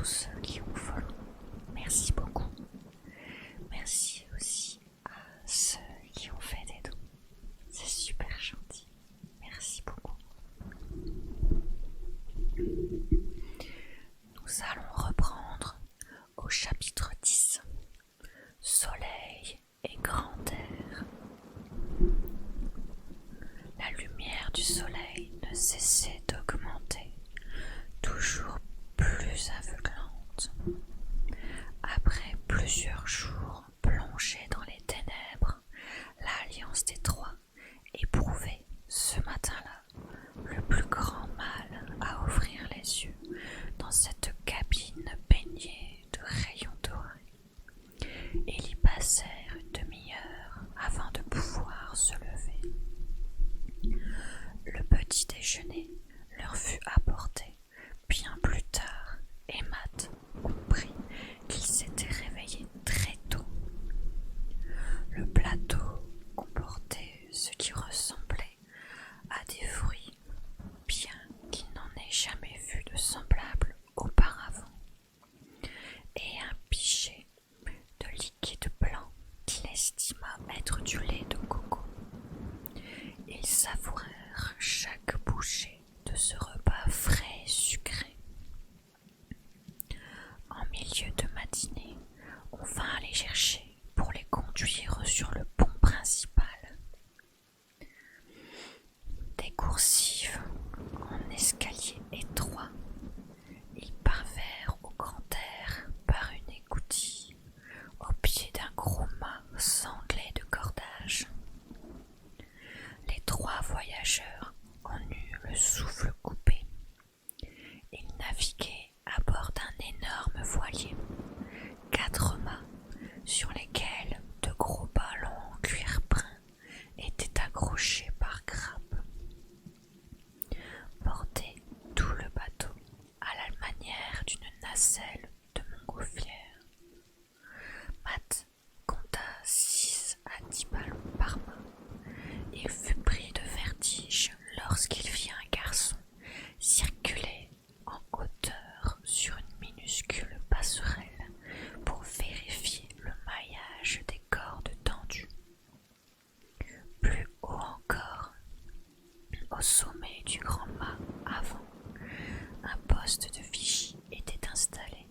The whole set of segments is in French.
tous ceux qui ont follow. Merci beaucoup. Merci aussi à ceux qui ont fait des dons. C'est super gentil. Merci beaucoup. Nous allons reprendre au chapitre 10. Soleil et grand air. La lumière du soleil ne cessait d'augmenter, toujours plus aveuglante. Après plusieurs jours plongés dans les ténèbres, l'Alliance des Trois éprouvait ce matin-là le plus grand mal à ouvrir les yeux dans cette cabine baignée de rayons dorés. Ils y passèrent une demi-heure avant de pouvoir se lever. Le petit déjeuner leur fut apporté bien plus tard et Matt comprit qu'ils s'étaient réveillés très tôt. Le plateau comportait ce qui ressemblait à des fruits, bien qu'il n'en ait jamais vu de semblable auparavant, et un pichet de liquide blanc qu'il estima être du lait de coco. Ils savourèrent chaque bouchée de ce repas frais et sucré. En milieu de matinée, on vint les chercher pour les conduire sur le pont principal. Des coursives en escalier étroit, ils parvinrent au grand air par une écoutille, au pied d'un gros mât sanglé de cordage. Les trois voyageurs en eurent le souffle coupé. Ils naviguaient à bord d'un énorme voilier, 4 mâts sur lesquels de gros ballons en cuir brun étaient accrochés par grappes. Portait tout le bateau à la manière d'une nacelle de montgolfière. Matt compta 6 à 10 ballons par main. Il fut pris de vertige lorsqu'il vit un garçon circuler en hauteur sur une minuscule passerelle pour vérifier le maillage des cordes tendues. Plus haut encore, au sommet du grand mât avant, un poste de vigie était installé,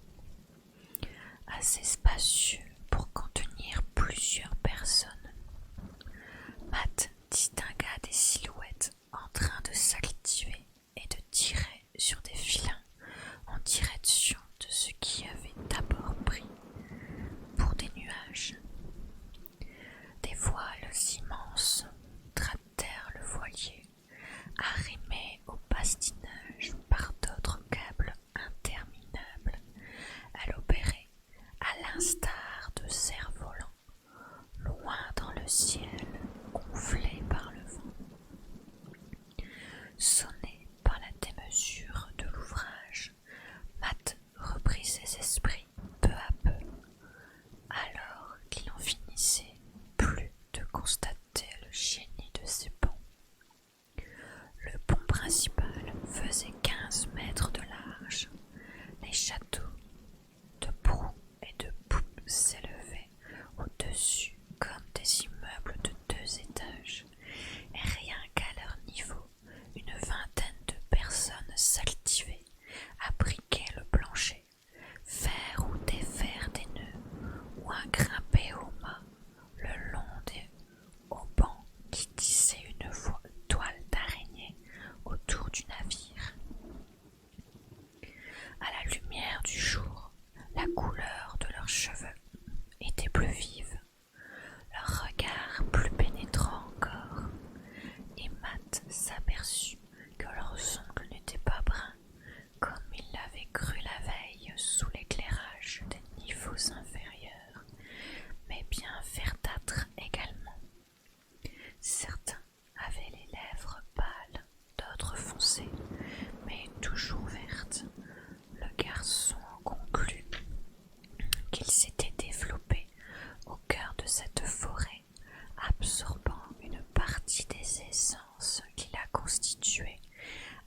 assez spacieux pour contenir plusieurs personnes. Matt distingua des silhouettes en train de s'activer et de tirer sur des filins en direction de ce qui avait d'abord pris pour des nuages. Des voiles immenses tractèrent le voilier, arrimé au bastinage par d'autres câbles interminables. Elle opérait à l'instar de cerfs-volants, loin dans le ciel, gonflé par le vent. Sonné par la démesure de l'ouvrage, Matt reprit ses esprits peu à peu, alors qu'il en finissait plus de constater le génie de ses ponts. Le pont principal faisait 15 mètres de large. Les châteaux de proue et de poupe s'élevaient au-dessus comme des immeubles de 2 étages, et rien qu'à leur niveau, une vingtaine de personnes s'activaient à briquer le plancher, faire ou défaire des nœuds, ou à grimper au mât le long des haubans qui tissaient une toile d'araignée autour du navire. À la lumière du jour, la couleur de leurs cheveux était plus vive, leur regard plus pénétrant encore, et Matt s'aperçut que leurs ongles n'étaient pas bruns comme il l'avait cru la veille sous l'éclairage des niveaux inférieurs, mais bien verdâtres également. Certains avaient les lèvres pâles, d'autres foncées, mais toujours vertes. Le garçon conclut qu'il s'était développé au cœur de cette forêt, absorbant une partie des essences qui la constituaient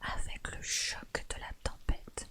avec le choc de la tempête.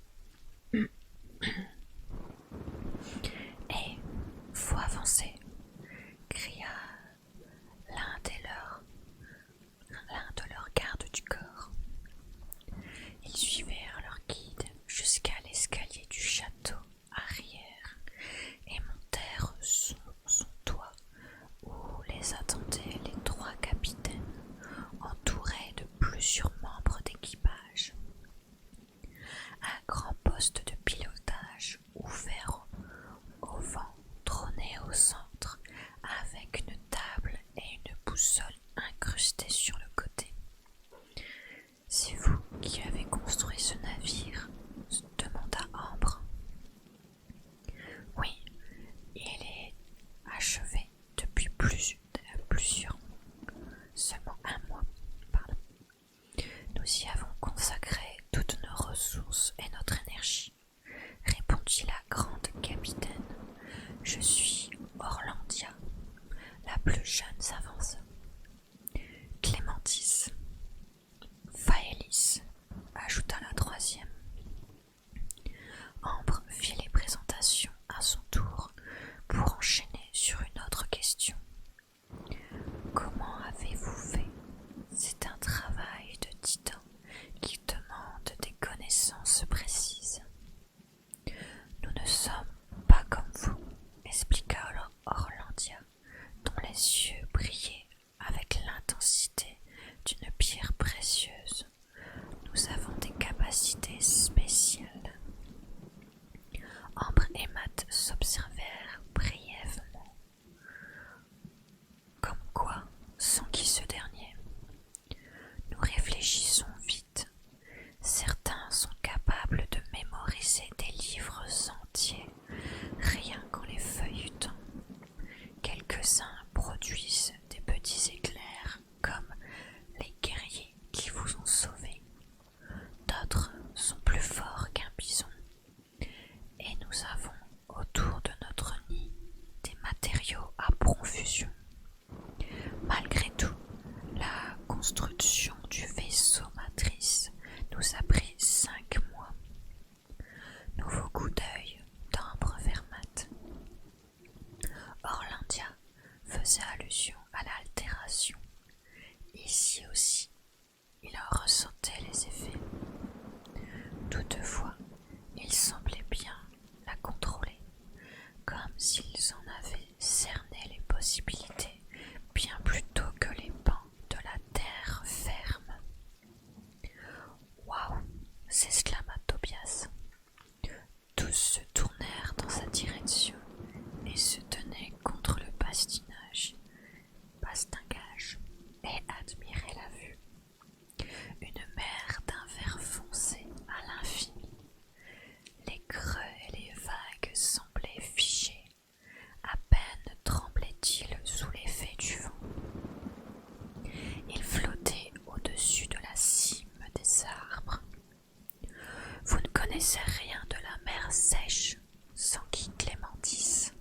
ne sait rien de la mer sèche sans qui Clémentis.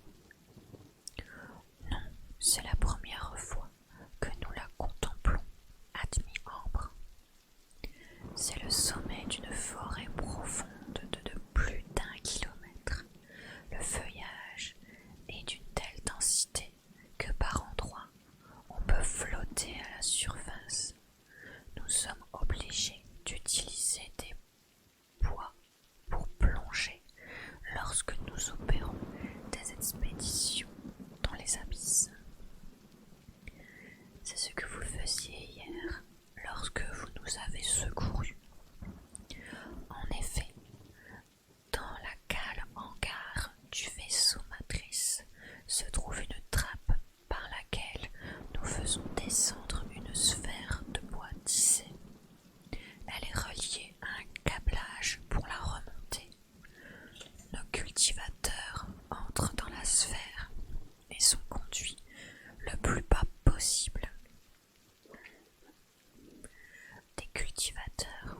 Non, c'est la première fois que nous la contemplons, admit Ambre. C'est le sommet d'une forêt profonde de plus d'1 kilomètre. Le feuillage est d'une telle densité que par endroits on peut flotter à la surface. Nous sommes obligés d'utiliser des bois pour plonger lorsque nous opérons des expéditions dans les abysses. C'est ce que vous faisiez hier lorsque vous nous avez secourus. En effet, dans la cale hangar du vaisseau matrice se trouve une trappe par laquelle nous faisons descendre une sphère de bois tissé. Elle est reliée à un câblage pour la remonter. Nos cultivateurs entrent dans la sphère et sont conduits le plus bas possible. Des cultivateurs.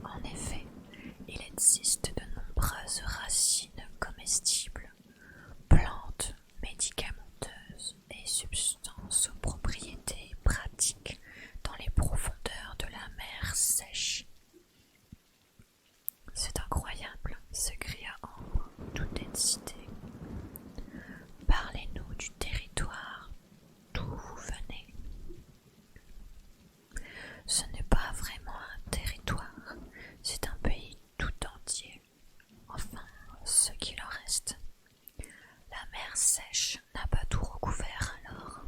En effet, il existe de nombreuses racines comestibles, plantes médicamenteuses et substances aux propriétés pratiques dans les profondeurs de la mer sèche. C'est incroyable, s'écria Ambre, tout excitée. Parlez-nous du territoire d'où vous venez. Ce n'est pas vraiment un territoire, c'est un pays tout entier. Enfin, ce qu'il en reste. La mer sèche n'a pas tout recouvert alors.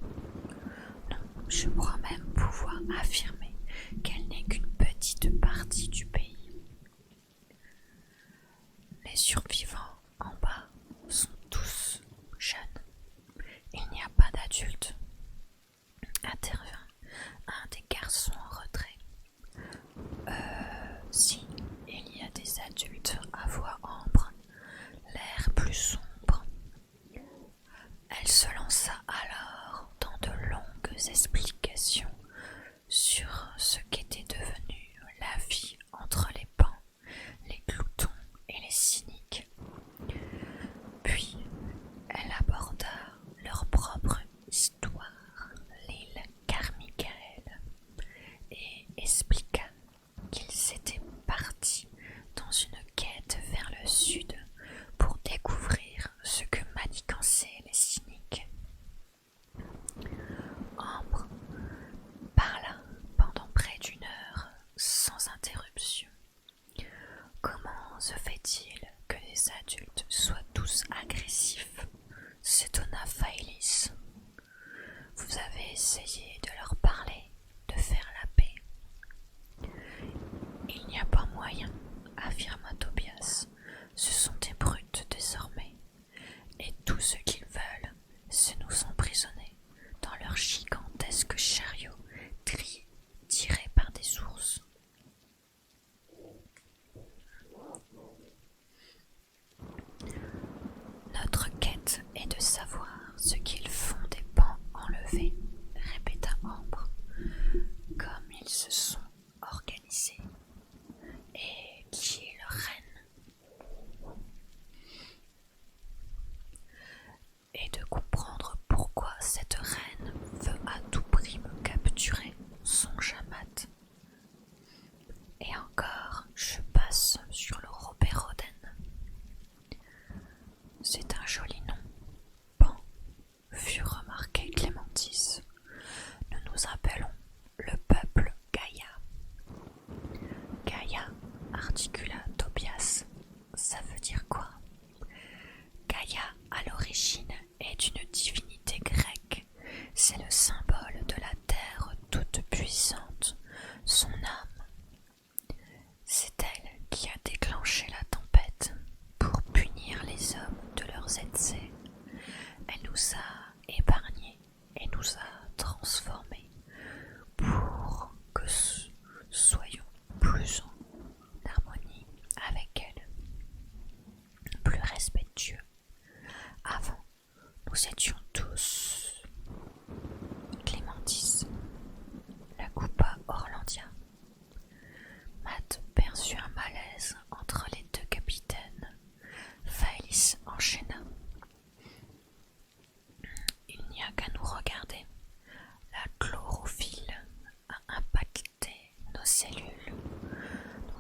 Non, je crois même pouvoir affirmer qu'elle n'est qu'une petite partie du pays. Les survivants en bas sont tous jeunes. Il n'y a pas d'adultes. Intervint un des garçons en retrait. Si, il y a des adultes à voix ambre, l'air plus sombre. Elle se lança alors dans de longues explications sur ce qu'était devenu la vie entre les pans, les gloutons et les cyniques. Puis elle aborda leur propre histoire, l'île Carmichael, et expliqua qu'ils étaient partis dans une quête vers le sud pour découvrir ce que manigançaient les cyniques. Ambre parla pendant près d'1 heure sans interruption. Comment se fait-il que les adultes soient tous agressifs? S'étonna Phailis. Vous avez essayé de leur parler, de faire la paix. Il n'y a pas moyen, affirma Tobias. Ce sont des brutes désormais, et tout ce qu'ils veulent, c'est nous emprisonner dans leur gigantesque chariot tiré par des ours. Notre quête est de savoir ce qu'ils font des pans enlevés, répéta Ambre, comme ils se sont organisés, et qui est leur reine, et de comprendre pourquoi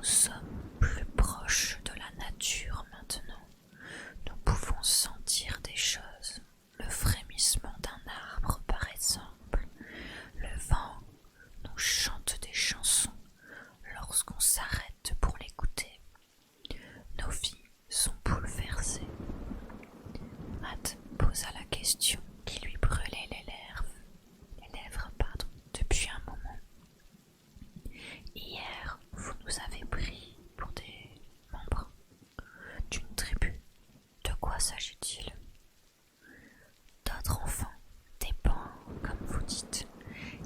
sommes plus proches de la nature maintenant. Nous pouvons sentir des choses, le frémissement d'un arbre par exemple. Le vent nous chante des chansons lorsqu'on s'arrête pour l'écouter. Nos vies sont bouleversées. Matt posa la question qui lui brûlait les lèvres depuis un moment. Hier, vous nous avez pris pour des membres d'une tribu. De quoi s'agit-il? D'autres enfants, des pans, comme vous dites.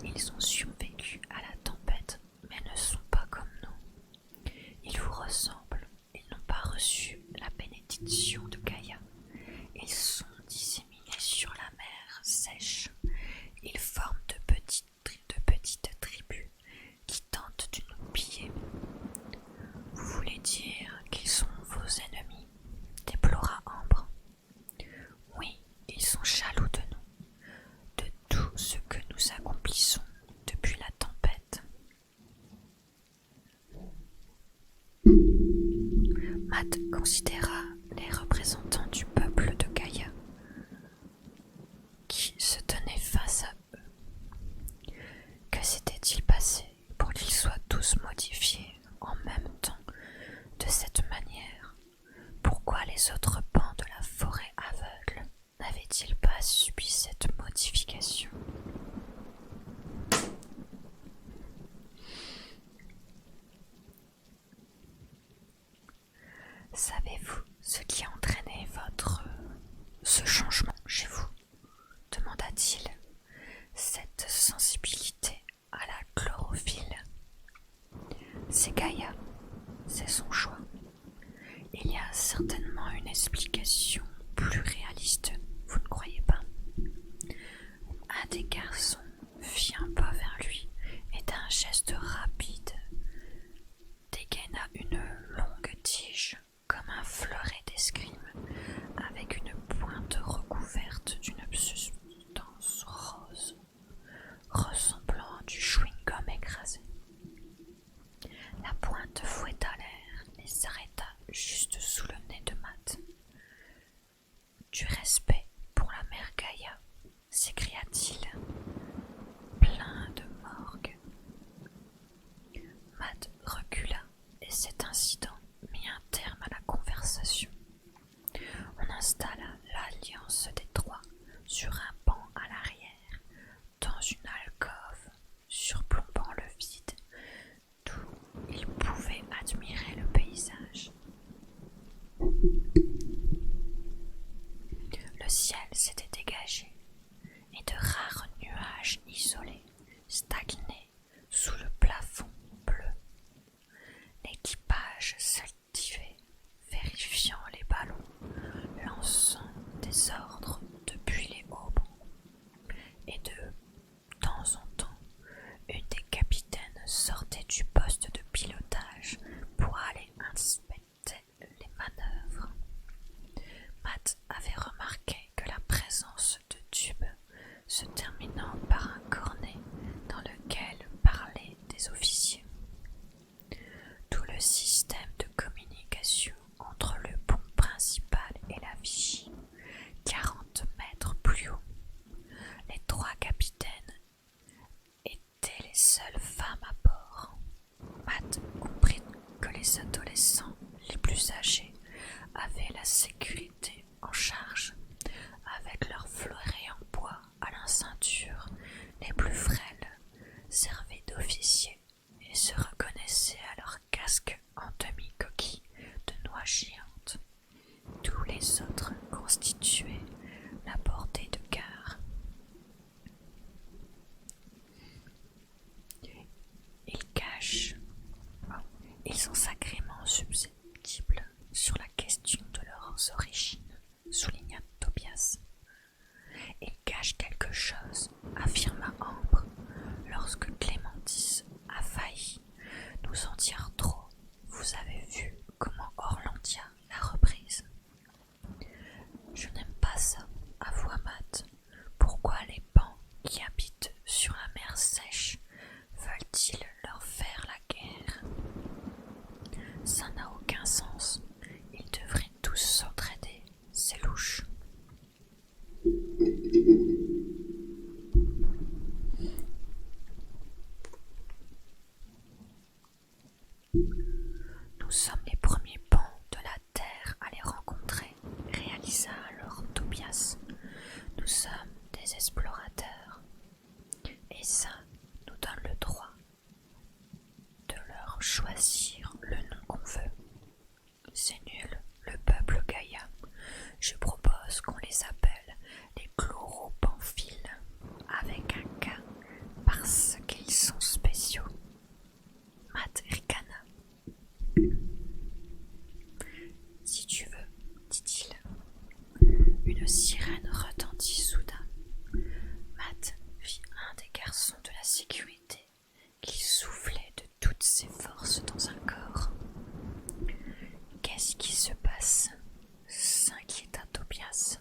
Ils ont survécu à la tempête, mais ne sont pas comme nous. Ils vous ressemblent, ils n'ont pas reçu la bénédiction de Gaïa. Ils sont disséminés sur la mer sèche. Ils forment de petites tribus qui tentent de nous piller. Vous voulez dire qu'ils sont vos ennemis? Déplora Ambre. Oui, ils sont jaloux de nous, de tout ce que nous accomplissons depuis la tempête. Matt considéra les représentants du peuple de Gaïa qui se tenaient face à eux. Que s'était-il passé pour qu'ils soient tous modifiés en même temps de cette manière? Pourquoi les autres pans de la forêt aveugle n'avaient-ils pas subi cette modification? Savez-vous ce qui a entraîné ce changement chez vous? Demanda-t-il. Cette sensibilité à la chlorophylle. C'est Gaïa, c'est son choix. Il y a certainement une explication plus réaliste, vous ne croyez pas? Un des garçons fit un pas vers lui et d'un geste rapide dégaina une longue tige comme un fleuret d'escrime avec une pointe recouverte d'une substance rose ressemblant à du chewing-gum écrasé. La pointe fouetta l'air et s'arrêta juste sous le nez de Matt. Du respect pour la mère Gaïa, s'écria-t-il, plein de morgue. Matt recula et cet incident mit un terme à la conversation. On installa l'alliance des trois sur un banc à l'arrière, dans une alcôve surplombant le vide, d'où ils pouvaient admirer le paysage. Le ciel s'était dégagé et de rares nuages isolés stagnaient sous le plafond bleu. L'équipage s'activait, vérifiant les ballons, lançant des ordres depuis les haubans. Et de temps en temps, une des capitaines sortait du poste de pilotage pour aller inspecter les manœuvres. Matt avait remarqué que la présence de tubes se terminant par un cornet dans lequel parlaient des officiers. Tout le système de communication entre le pont principal et la vigie, 40 mètres plus haut. Les trois capitaines étaient les seules femmes à bord. Matt comprit que les adolescents les plus âgés avaient la sécurité en charge, avec leurs fleurets en bois à la ceinture. Les plus frêles servaient d'officiers et se reconnaissaient à leur casque en demi-coquille de noix géantes. Tous les autres constituaient la bordée de quart. Ils sont sacrément susceptibles sur la question de leurs origines, souligna Tobias. Ils cachent quelque chose, affirma Ambre, lorsque Clémentis a failli nous en dire trop. Vous avez vu comment Orlandia Ça n'a aucun sens. Ils devraient tous s'entraider. C'est louche. Nous sommes les premiers pans de la terre à les rencontrer, réalisa alors Tobias. Nous sommes des explorateurs, et ça nous donne le droit de leur choisir le nom qu'on veut. C'est nul, le peuple Gaïa. Je propose qu'on les appelle les chloropemphiles, avec un K, parce qu'ils sont spéciaux. Matt ricana. Si tu veux, dit-il. Une sirène retentit soudain. Matt vit un des garçons de la sécurité qui soufflait de toutes ses forces dans un corps. Qu'est-ce qui se passe? S'inquiéta Tobias.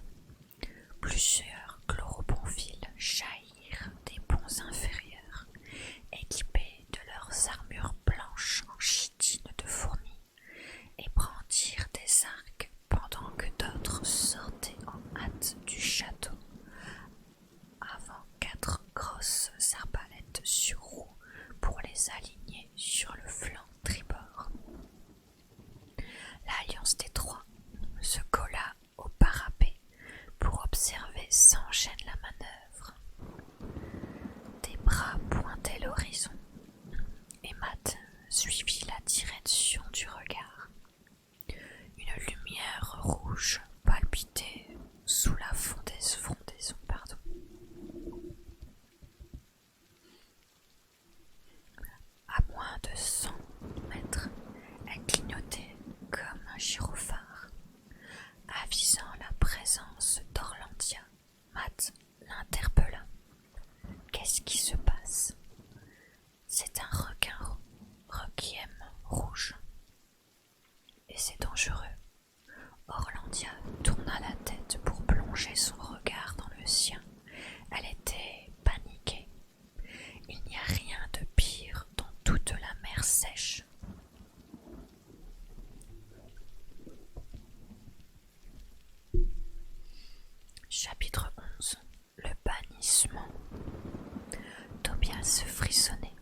Plusieurs chloropemphiles jaillirent des ponts inférieurs, équipés de leurs armures blanches en chitine de fourmis, et brandirent des arcs pendant que d'autres sortaient en hâte du château, avant 4 grosses arbalètes sur roues pour les aligner sur le flanc tribord. L'Alliance des Trois se colla au parapet pour observer sans gêne la manœuvre. Des bras pointaient l'horizon, et Matt suivit la direction du regard. Une lumière rouge palpitait sous la frondaison. À moins de 100 mètres, elle clignotait comme un gyrophare. Avisant la présence d'Orlandia, Matt l'interpella. Qu'est-ce qui se passe? C'est un requiem rouge. Et c'est dangereux. Orlandia tourna la tête pour plonger son regard dans le sien. Elle était paniquée. Il n'y a rien de pire dans toute la mer sèche. Chapitre 11. Le bannissement. Tobias frissonnait.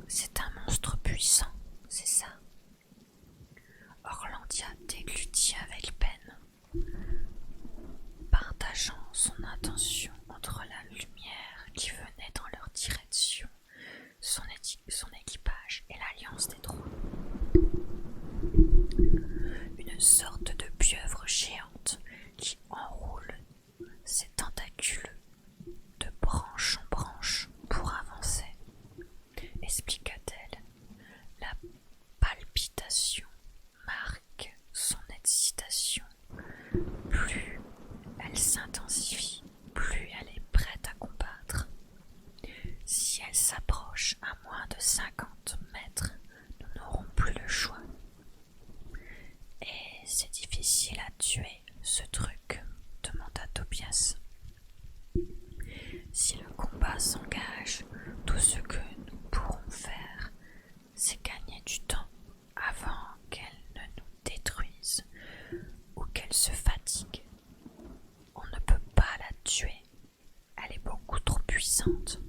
C'est un monstre puissant, c'est ça? Orlandia déglutit avec peine, partageant son attention entre la lumière qui venait dans leur direction, son équipage et l'Alliance des Trois. Une sorte de pieuvre géante qui enroule ses tentacules de branche en branche pour avancer, expliqua-t-elle. La palpitation marque son excitation. Plus elle s'intensifie, plus elle est prête à combattre. Si elle s'approche à moins de 50 mètres, nous n'aurons plus le choix. Et c'est difficile à tuer, ce truc, demanda Tobias. Si le combat s'engage, tout ce que nous pourrons faire, c'est gagner du temps avant qu'elle ne nous détruise ou qu'elle se fatigue. On ne peut pas la tuer, elle est beaucoup trop puissante.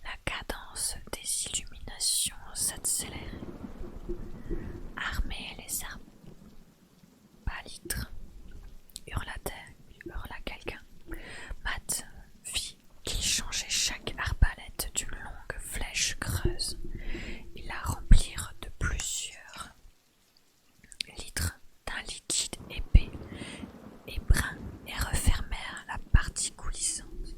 La cadence des illuminations s'accélérait. Armez les arbalètes, hurla quelqu'un. Matt vit qu'il changeait chaque arbalète d'une longue flèche creuse. Ils la remplirent de plusieurs litres d'un liquide épais et brun et refermèrent la partie coulissante.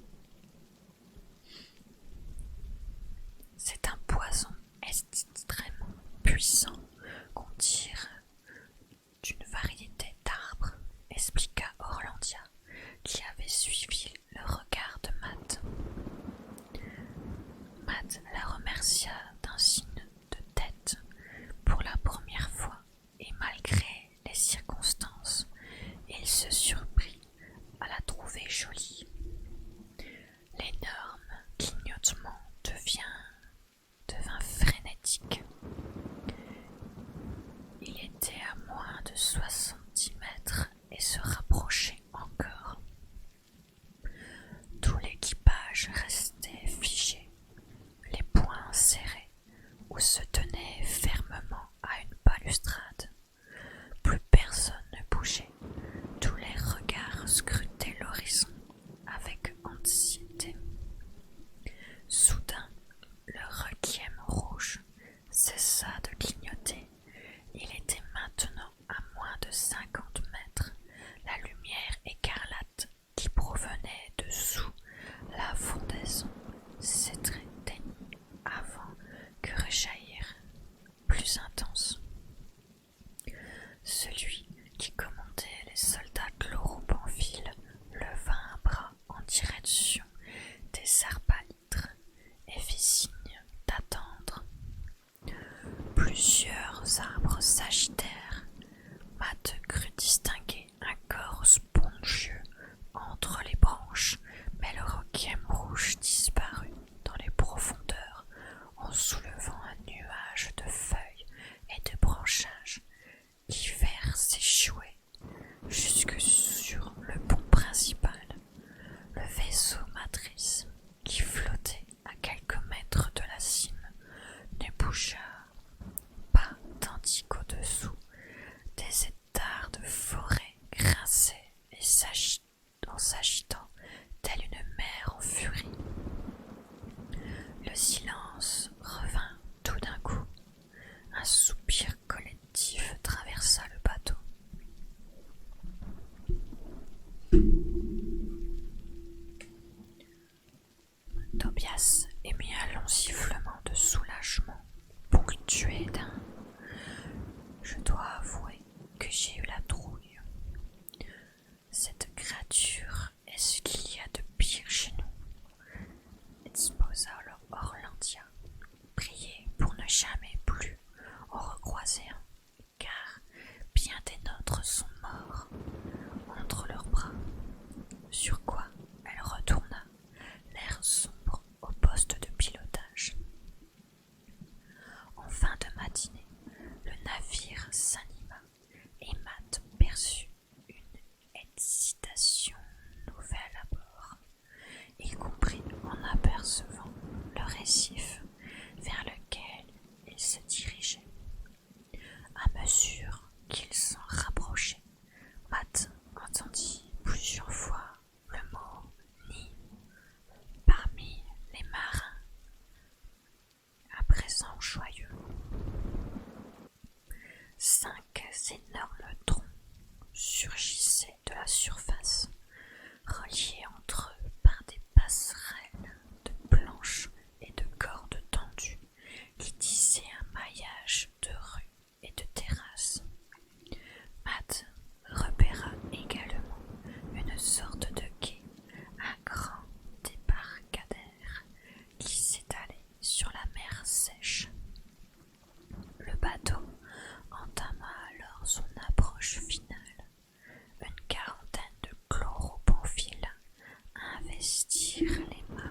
dessous, des étards de forêt grinçaient en s'agitant telle une mer en furie. Le silence revint tout d'un coup. Un soupir collectif traversa le bateau. Tobias émit un long sifflement de soulagement, ponctué d'un « Je dois avouer que j'ai eu la trouille. Cette créature est ce qu'il y a de pire chez nous. » exposa Orlandia. Priez pour ne jamais plus en recroiser un, car bien des nôtres sont morts entre leurs bras. Sur quoi elle retourna, l'air sombre, au poste de pilotage. En fin de matinée, le navire s'anima et Matt perçut une excitation nouvelle à bord. Il comprit en apercevant le récif vers lequel il se dirigeait. À mesure qu'il s'en rapprochait, Matt entendit plusieurs fois le mot « nid » parmi les marins, à présent joyeux. 5 énormes troncs surgissaient de la surface, reliés entre eux par des passerelles de planches et de cordes tendues qui tissaient un maillage de rues et de terrasses. Matt repéra également une sorte de quai, un grand débarcadère qui s'étalait sur la mer sèche. Le bateau entama alors son approche finale. Une quarantaine de chloropamphile investirent les mâts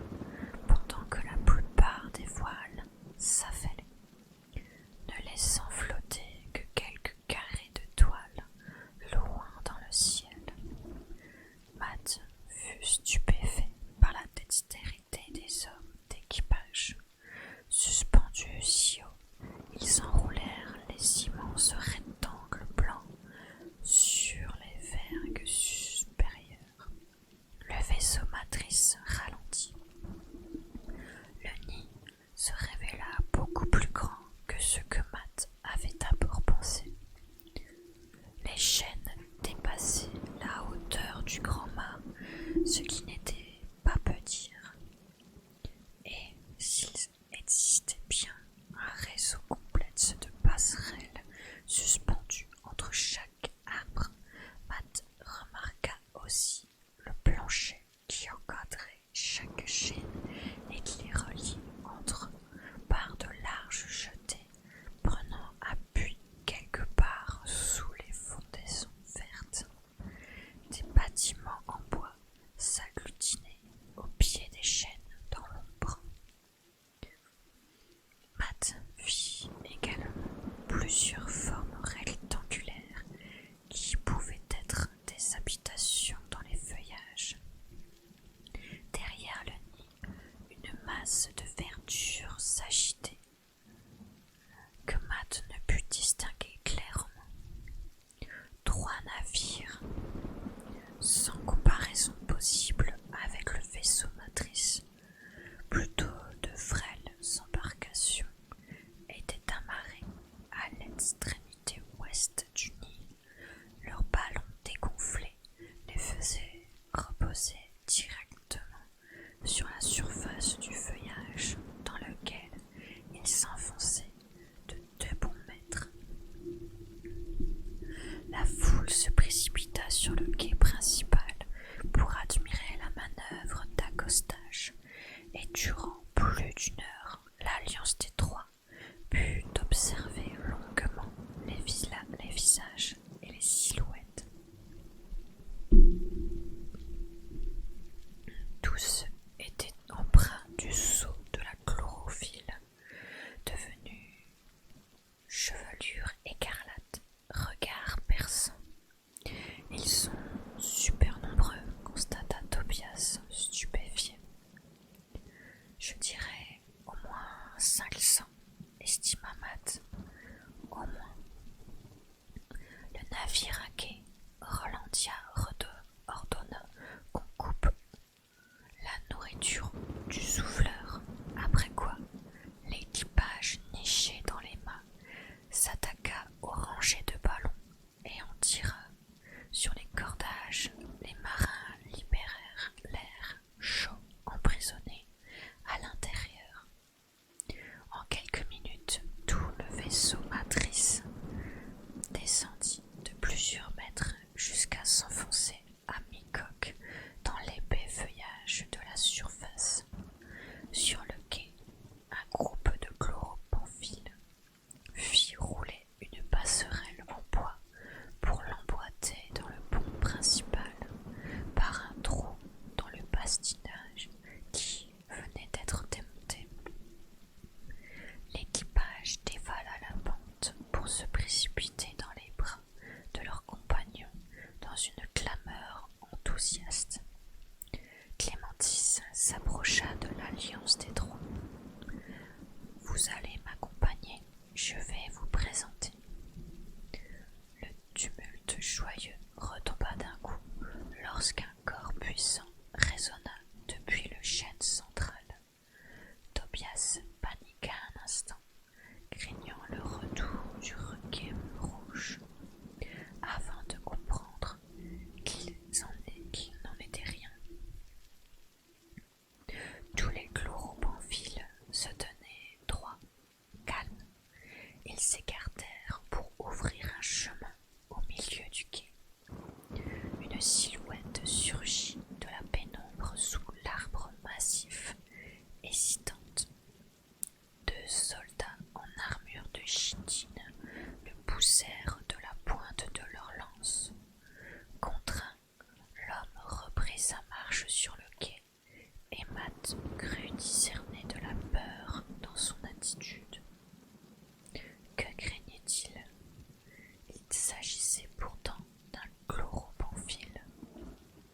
Il s'agissait pourtant d'un chloropamphile,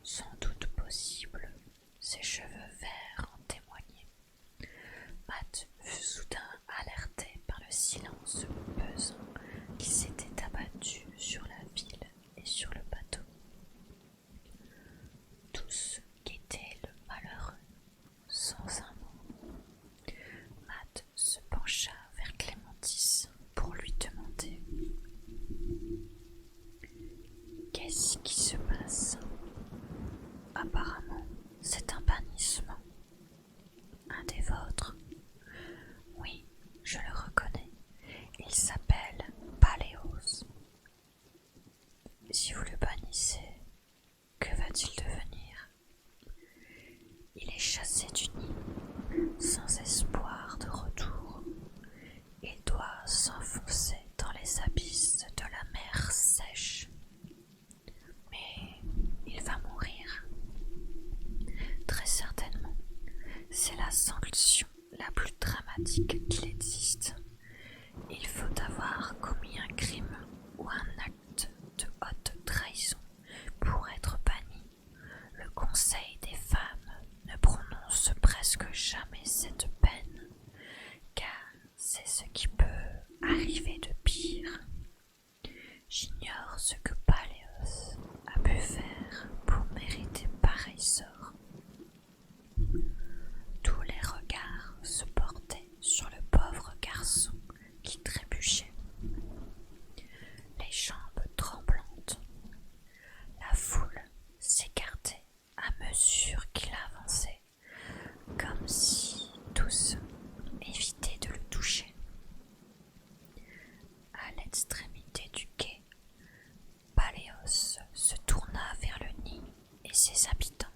sans doute possible, ses cheveux verts en témoignaient. Matt fut soudain alerté par le silence pesant qui s'était abattu sur la ville et sur le bateau. Tous guettaient le malheureux, sans un mot. Matt se pencha vers Clémentis pour lui demander « Qu'est-ce qui se passe ?» Apparemment, c'est un bannissement. Un des vôtres? Oui, je le reconnais. Il s'appelle Paléos. Si vous le bannissez, que va-t-il devenir? Il est chassé du nid, sans espoir de retour. Il doit s'enfoncer dans les abysses de la mer sèche. Mais il va mourir. Très certainement, c'est la sanction la plus dramatique qu'il existe. Il faut avoir commis un crime ou un acte de haute trahison pour être banni. Le Conseil des femmes ne prononce presque jamais cette peine, car c'est ce qui peut arriver de pire. J'ignore ce que Paléos a pu faire pour mériter pareil sort. Tous les regards se portaient sur le pauvre garçon qui trébuchait, les jambes tremblantes. La foule s'écartait à mesure qu'il avançait, comme si tous évitaient de le toucher. À l'extrémité du quai, Paléos se tourna vers le nid et ses habitants.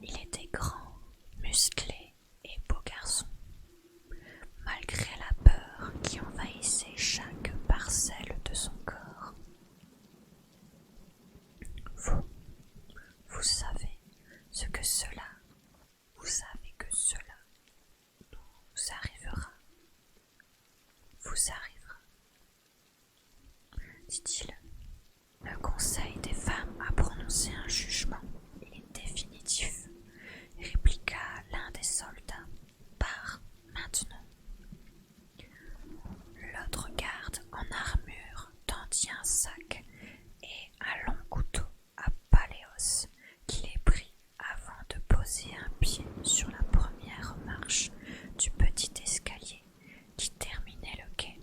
Il était grand, musclé et beau garçon, malgré la peur qui envahissait chaque parcelle de son corps. Vous savez que cela nous arrivera. Vous arrivera, dit-il. Le Conseil des femmes a prononcé un jugement. Il est définitif, répliqua l'un des soldats. Pars maintenant. L'autre garde en armure tendit un sac et un long couteau à Paléos, qui les prit avant de poser un pied sur la première marche du petit escalier qui terminait le quai.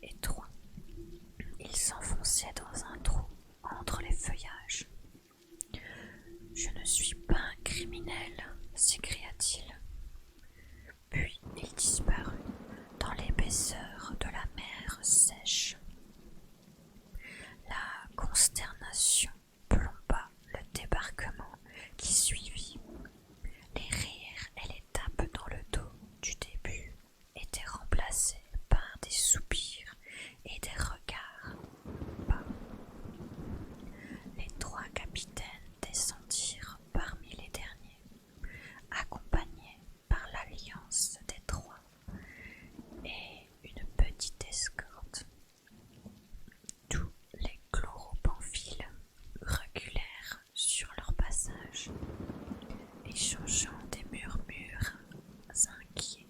Étroit, il s'enfonçait dans un trou entre les feuillages. « Je ne suis pas un criminel, » s'écria-t-il. Puis il disparut dans l'épaisseur de la mer sèche. La consternation plomba le débarquement qui suivit. Les rires et les tapes dans le dos du début étaient remplacés par des soupirs et des regards bas. Les trois capitaines descendirent parmi les derniers, accompagnés par l'alliance des trois et une petite escorte. Tous les chloropemphiles reculèrent sur leur passage, échangeant des murmures inquiets.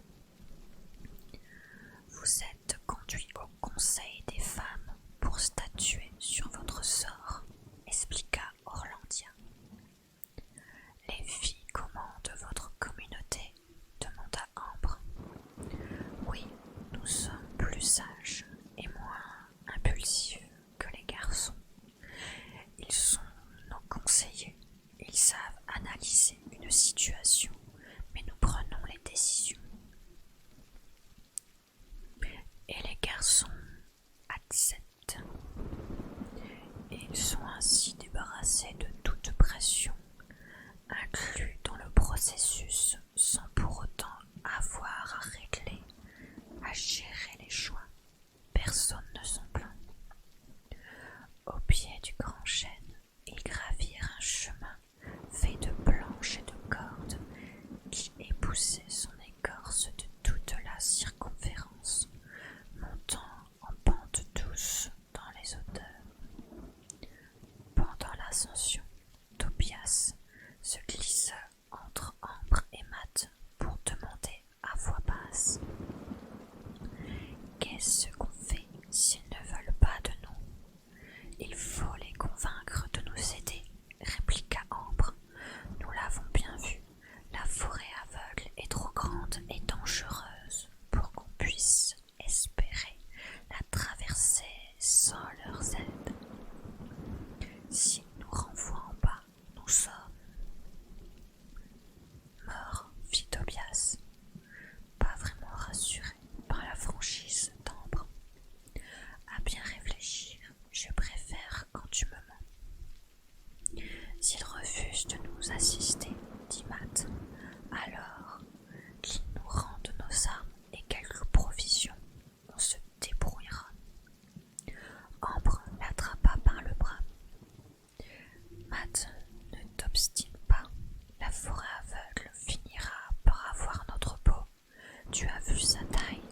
Vous êtes conduit au Conseil des femmes pour statuer sur votre sort, expliqua Orlandia. Les filles commandent votre communauté, demanda Ambre. Oui, nous sommes plus sages et moins impulsifs que les garçons. Ils sont nos conseillers. Ils savent analyser une situation, mais nous prenons les décisions. Et les garçons acceptent. Et ils sont ainsi débarrassés de toute pression, inclus dans le processus sans pour autant avoir à régler, à gérer les choix. Personne ne s'en plaint. Au pied du grand chêne, ils gravirent un chemin fait de planches et de cordes qui époussait son écorce de toute la circonférence, montant ce qu'on fait s'ils ne veulent pas de nous? Il faut les convaincre de nous aider, répliqua Ambre. Nous l'avons bien vu, la forêt aveugle est trop grande et dangereuse pour qu'on puisse espérer la traverser sans leurs aides. S'ils nous renvoient en bas, nous sommes morts, fit Tobias, pas vraiment rassuré par la franchise d'Ambre. À bien réfléchir, je préfère quand tu me mens. S'ils refusent de nous assister, dit Matt, alors qu'ils nous rendent nos armes et quelques provisions, on se débrouillera. Ambre l'attrapa par le bras. Matt, ne t'obstine pas, la forêt aveugle finira par avoir notre peau. Tu as vu sa taille?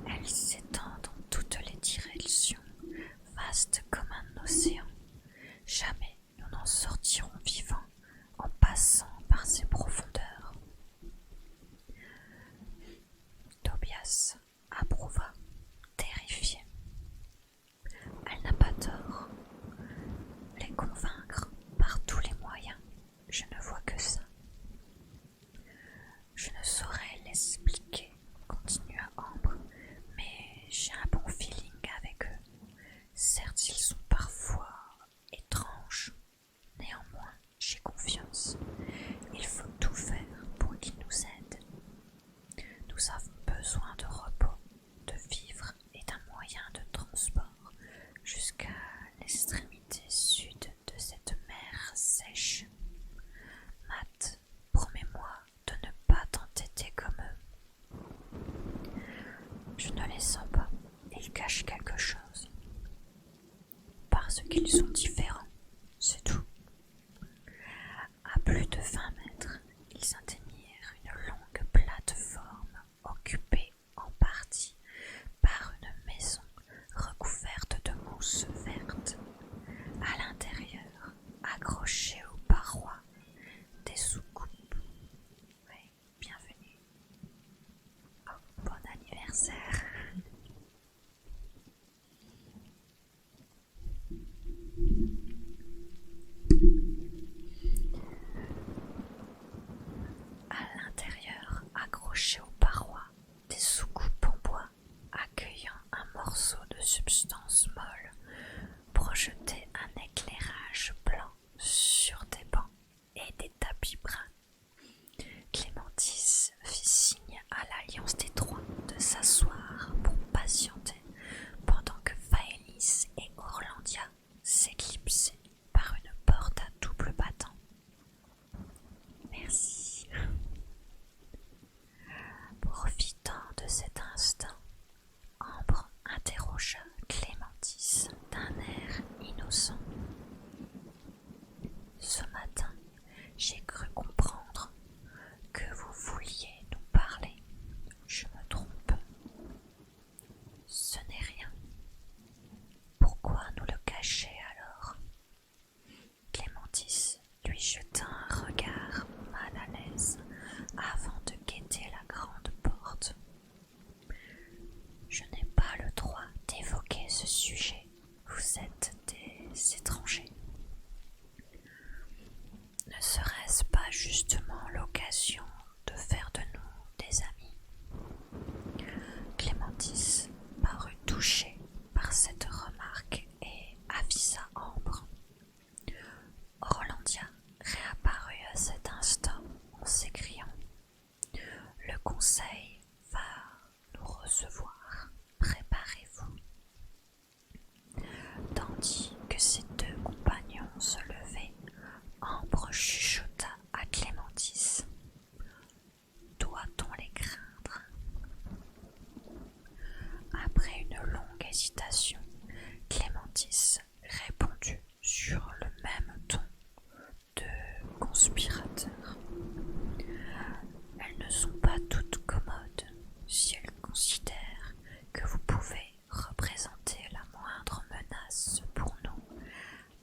Elle s'étend dans toutes les directions, vaste comme un océan. Jamais nous n'en sortirons vivants en passant par ses profondeurs. Tobias approuva, terrifié. Elle n'a pas tort. Les convaincre par tous les moyens, je ne vois que ça. Je ne saurais l'expliquer, continua Ambre, mais j'ai un bon feeling avec eux. Certes, ils sont parfois étranges. Néanmoins, j'ai confiance. Il faut tout faire pour qu'ils nous aident. Nous avons besoin de repos, de vivres et d'un moyen de transport jusqu'à l'extrémité sud de cette mer sèche. Matt, promets-moi de ne pas t'entêter comme eux. Je ne les sens pas, ils cachent quelque chose. Parce qu'ils sont différents, c'est tout. À plus de 20 mètres, ils atteignirent une longue plateforme occupée en partie par une maison recouverte de mousse verte. À l'intérieur, accrochées aux parois, des soucoupes. Oui, bienvenue. Oh, bon anniversaire. À l'intérieur, accrochées aux parois, des soucoupes en bois, accueillant un morceau de substance molle, projetait un éclairage blanc sur des bancs et des tapis bruns. Clémentis fit signe à l'Alliance des Trois de s'asseoir pour patienter pendant que Faélis et Orlandia s'éclipsaient par une porte à double battant. Merci. Profitant de cet instant, Ambre interrogea Clémentis d'un air innocent. Ce matin, j'ai cru comprendre que vous vouliez nous parler. Je me trompe. Ce n'est rien. Pourquoi nous le cacher alors? Clémentis lui jeta un regard mal à l'aise avant de guetter la grande porte. Je n'ai pas le droit d'évoquer ce sujet. Vous êtes des étrangers. Ne serait-ce pas justement l'occasion de faire de nous des amis? Clémentis parut touchée par cette remarque et avisa Ambre. Orlandia réapparut à cet instant en s'écriant « Le conseil va nous recevoir, préparez-vous ». Tandis que ses deux compagnons se levaient, Ambre chuchota à Clémentis. Doit-on les craindre? Après une longue hésitation, Clémentis répondit sur le même ton de conspirateur. Elles ne sont pas toutes commodes si elles considèrent que vous pouvez représenter la moindre menace pour nous,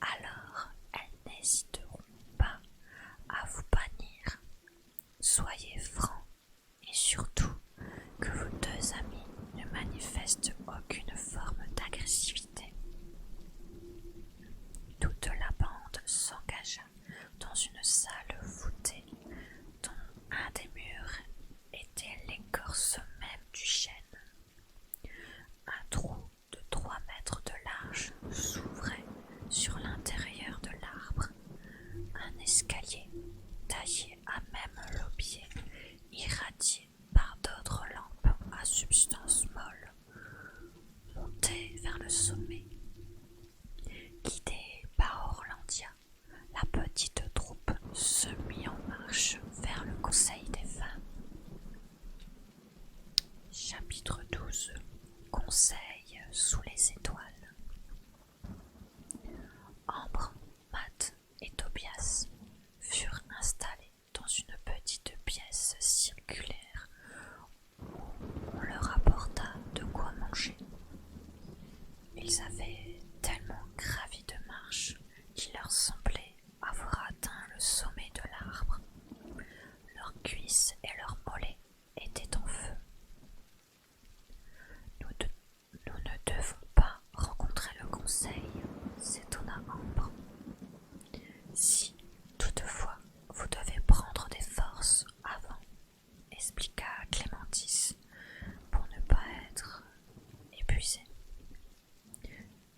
alors elles n'hésiteront pas à vous bannir. Soyez francs et surtout que vos deux amis ne manifestent le sommet. Guidée par Orlandia, la petite troupe se mit en marche vers le Conseil des femmes. Chapitre 12. Conseil sous les étoiles. Ambre, Matt et Tobias furent installés dans une petite pièce circulaire où on leur apporta de quoi manger. Ils avaient tellement gravi de marche qu'il leur semblait avoir atteint le sommet de l'arbre. Leurs cuisses et leurs mollets étaient en feu. Nous ne devons pas rencontrer le conseil, s'étonna Ambre. Si, toutefois, vous devez prendre des forces avant, expliqua Clémentis, pour ne pas être épuisé.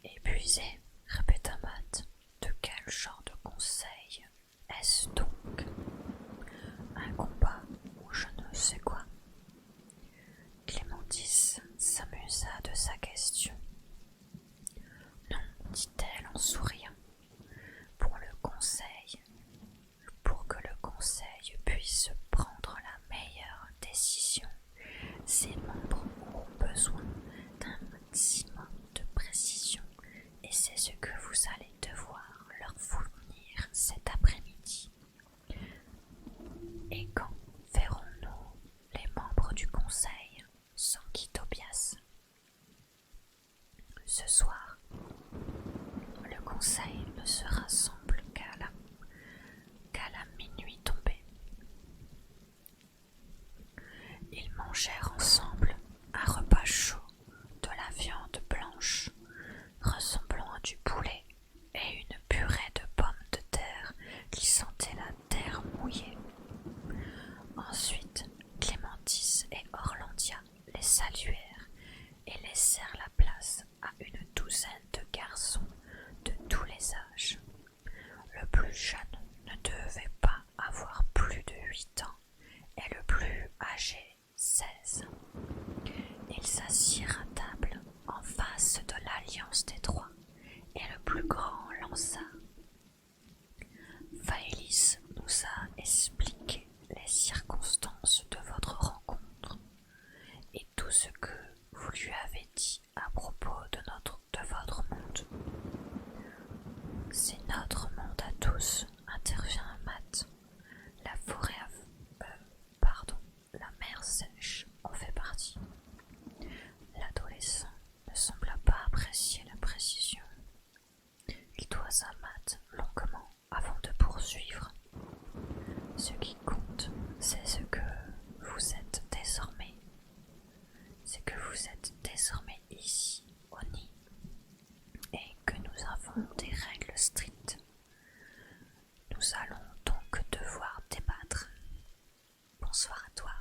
Épuisé, répéta Matt. De quel genre de conseil est-ce donc? Un combat ou je ne sais quoi? Clémentis s'amusa de sa question. Non, dit-elle en souriant. Pour que le conseil puisse prendre la meilleure décision, ses membres auront besoin d'un maximum de précision et c'est ce que vous allez devoir leur fournir cet après-midi. Et quand verrons-nous les membres du conseil? S'enquit Tobias. Ce soir, le conseil ne se rassemble qu'à la minuit tombée. Ils mangèrent ensemble un repas chaud, de la viande blanche, ressemblant à du poulet, et une purée de pommes de terre qui sentait la terre mouillée. Ensuite, Clémentis et Orlandia les saluèrent et laissèrent la place à une douzaine de garçons de tous les âges. Le plus jeune ne devait pas avoir plus de 8 ans et le plus âgé 16. Ils s'assirent à table en face de l'Alliance des Trois et le plus grand lança. Faélis nous a expliqué les circonstances de votre rencontre et tout ce que vous lui avez dit à propos de votre monde. C'est notre monde à tous, intervient Matt. La forêt la mer sèche en fait partie. L'adolescent ne sembla pas apprécier la précision. Il toisa Matt longuement avant de poursuivre. Ce qui compte, c'est ce que vous êtes désormais. C'est que vous êtes désormais ici, au nid, et que nous avons des règles strictes. Nous allons donc devoir débattre. Bonsoir à toi,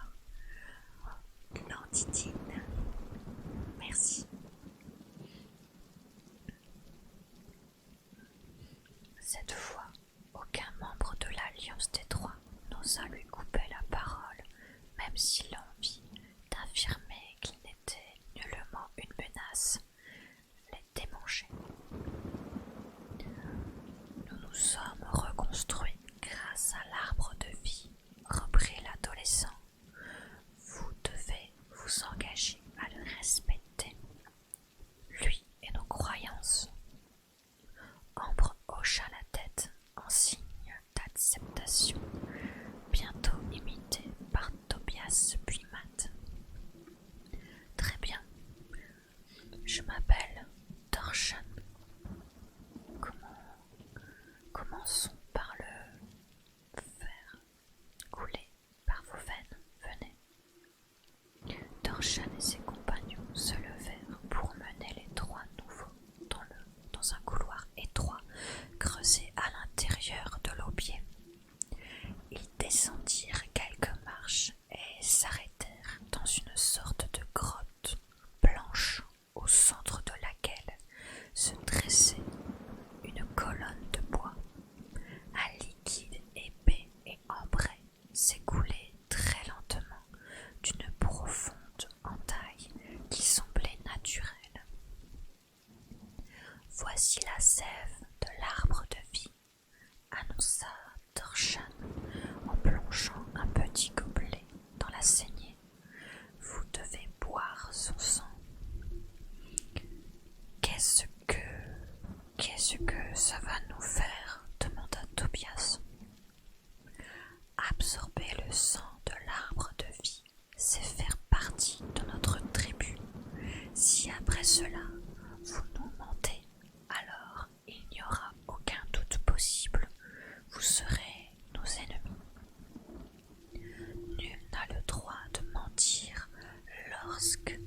Landitine. Merci. Cette fois, aucun membre de l'Alliance des Trois n'osa lui couper la parole, même si l'envie d'affirmer qu'il n'était nullement une menace les démangeait. Nous nous sommes reconstruits grâce à l'arbre de vie, reprit l'adolescent. Vous devez vous engager à le respecter, lui et nos croyances. Ambre hocha la tête en signe d'acceptation, bientôt imité par Tobias puis Matt. Très bien, je m'appelle Dorshan. Commençons par le faire couler par vos veines, venez. Dorshan et ses compagnons se levèrent pour mener les trois nouveaux dans un couloir étroit creusé à l'intérieur de l'aubier. Ils descendirent quelques marches et s'arrêtèrent dans une sorte de grotte blanche au centre de Voici la sève de l'arbre de vie, annonça Dorshan en plongeant un petit gobelet dans la saignée. Vous devez boire son sang. Qu'est-ce que ça va nous faire? Demanda Tobias. Absorber le sang de l'arbre de vie, c'est faire partie de notre tribu. Si après cela, vous nous mentez, alors il n'y aura aucun doute possible. Vous serez nos ennemis. Nul n'a le droit de mentir lorsque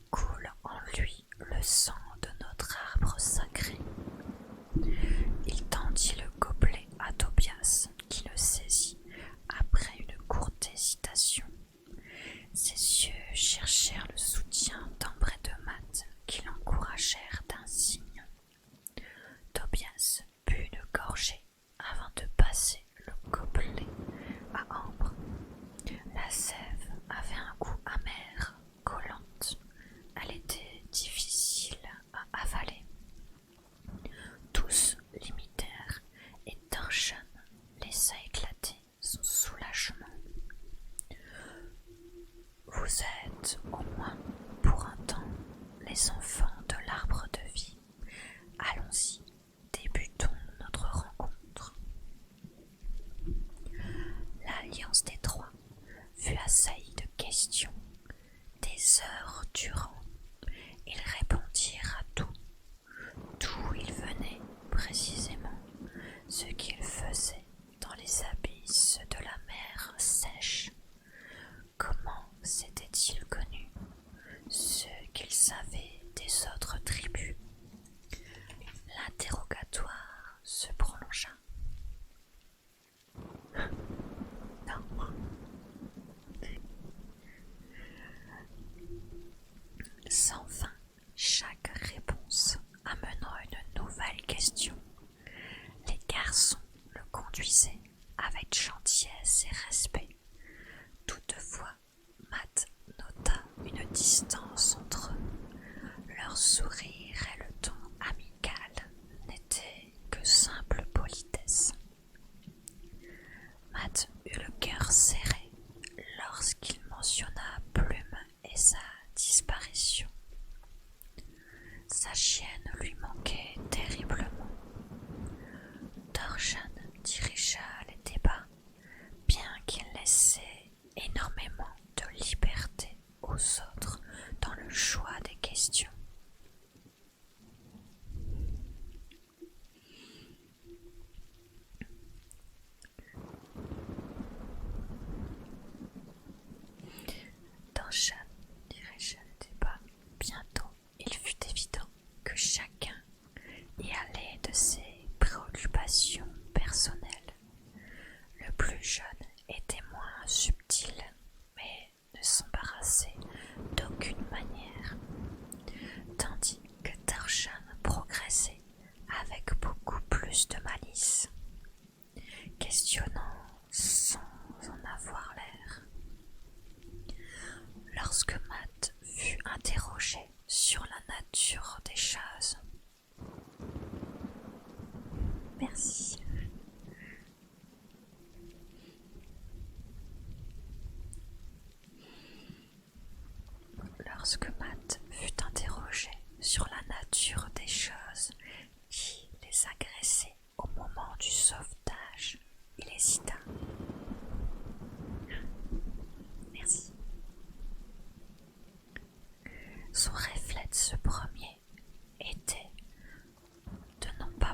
coule en lui le sang de notre arbre sacré. Il tendit le gobelet à Tobias, qui le saisit après une courte hésitation. Ses yeux cherchèrent le soutien d'Ambre et de Matt, qui l'encouragèrent d'un signe. Tobias but une gorgée avant de passer le gobelet à Ambre. La sève avait un goût amer, collante. Elle était difficile à avaler. Tous l'imitèrent et Dorshan laissa éclater son soulagement. Vous êtes, au moins pour un temps, les enfants de l'arbre de vie. Allons-y, débutons notre rencontre. L'alliance des trois fut assaillie de questions, des heures durant. Ils répondirent à tout, d'où ils venaient précisément, ce qu'ils faisaient dans les abysses de la mer sèche. Comment s'étaient-ils connus, ce qu'ils savaient des autres tribus? L'interrogatoire se prolongea. Non. Sans fin, chaque réponse amenant une nouvelle question. Les garçons le conduisaient avec gentillesse et respect. Toutefois, Matt nota une distance entre eux. Leur sourire et le ton amical n'étaient que simple politesse. Matt eut le cœur serré lorsqu'il mentionna Plume et sa disparition. Sa chienne lui manquait terriblement. Dorshan dirigea les débats, bien qu'il laissait énormément de liberté aux autres dans le choix des questions. Dorshan dirigea les débats. Bientôt, il fut évident que chacun y allait de ses préoccupations personnelles. Le plus jeune était moins subtil, mais ne s'embarrassait d'aucune manière, tandis que Dorshan progressait avec beaucoup plus de malice, questionnant sans en avoir l'air. Lorsque Matt fut interrogé sur la nature des choses. Merci. Lorsque Matt fut interrogé sur la nature des choses qui les agressaient au moment du sauvetage, il hésita. Merci. Son réflexe premier était de ne pas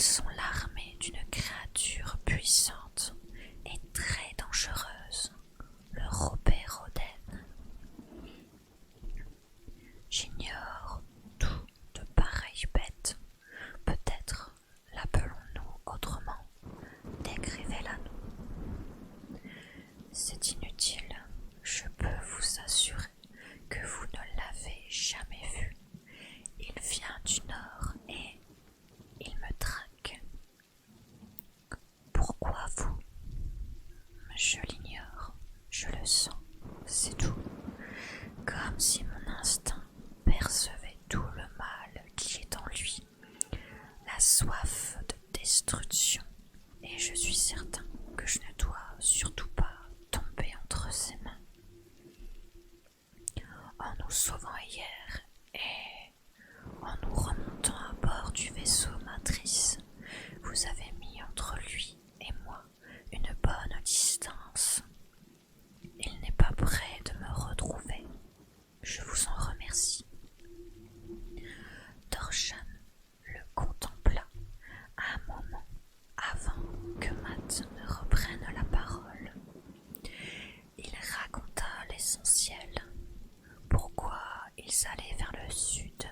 Ils sont l'armée d'une créature puissante et très dangereuse, le Robéroden. J'ignore tout de pareilles bêtes. Peut-être l'appelons-nous autrement. Décrivez-la nous. C'est inutile. Je peux vous assurer que vous ne l'avez jamais vu. Il vient du nord et il me traque. Pourquoi vous? Je l'ignore. Je le sens. C'est tout. Comme si mon instinct percevait tout le mal qui est en lui, la soif de destruction, et je suis certain que je ne dois surtout pas tomber entre ses mains. En nous sauvant hier et en nous remontant à bord du vaisseau matrice, vous avez mis entre lui et moi une bonne distance. Il n'est pas prêt de me retrouver. Je vous en remercie. Dorshan le contempla un moment avant que Matt ne reprenne la parole. Il raconta l'essentiel. Pourquoi ils allaient vers le sud,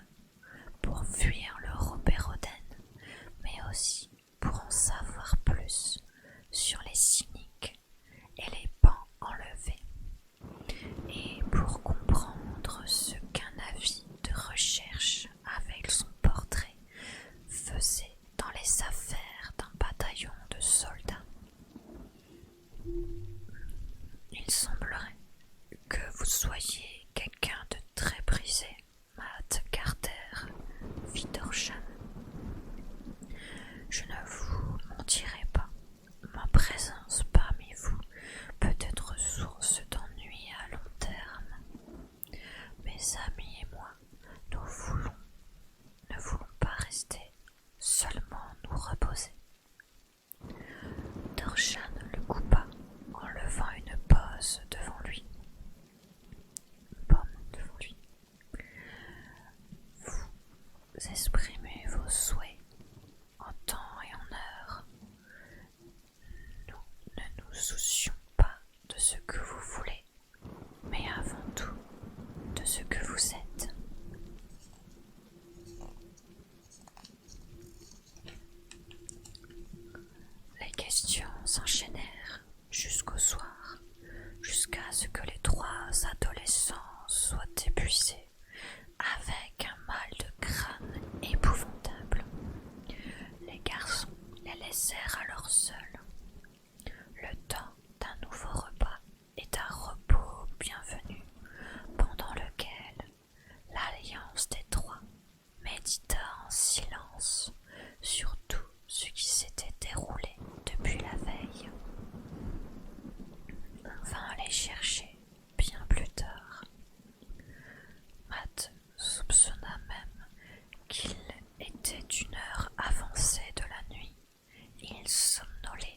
pour fuir le Robéroden, mais aussi pour en savoir plus sur les cyniques et les pans enlevés, et pour comprendre ce qu'un avis de recherche avec son portrait faisait dans les affaires d'un bataillon de soldats. Il semblerait que vous soyez quelqu'un de très prisé, Matt Carter, fit Dorshan. Je ne vous mentirai pas, ma présence parmi vous peut être source d'ennui à long terme. Mes amis et moi, ne voulons pas rester, seulement nous reposer. Dorshan le coupa en levant une pose devant lui. Vous exprimez vos souhaits en temps et en heure. Nous ne nous soucions pas de ce que vous voulez, mais avant tout de ce que vous êtes. Les questions s'enchaînèrent jusqu'au soir, jusqu'à ce que les trois adolescents soient épuisés, avec un mal de crâne épouvantable. Les garçons les laissèrent alors seuls, le temps d'un nouveau repas et d'un repos bienvenu, pendant lequel l'alliance des trois médita en silence sur tout ce qui s'était déroulé depuis la veille. On vint les chercher bien plus tard. Matt soupçonna même qu'il était une heure avancée de la nuit. Il somnolait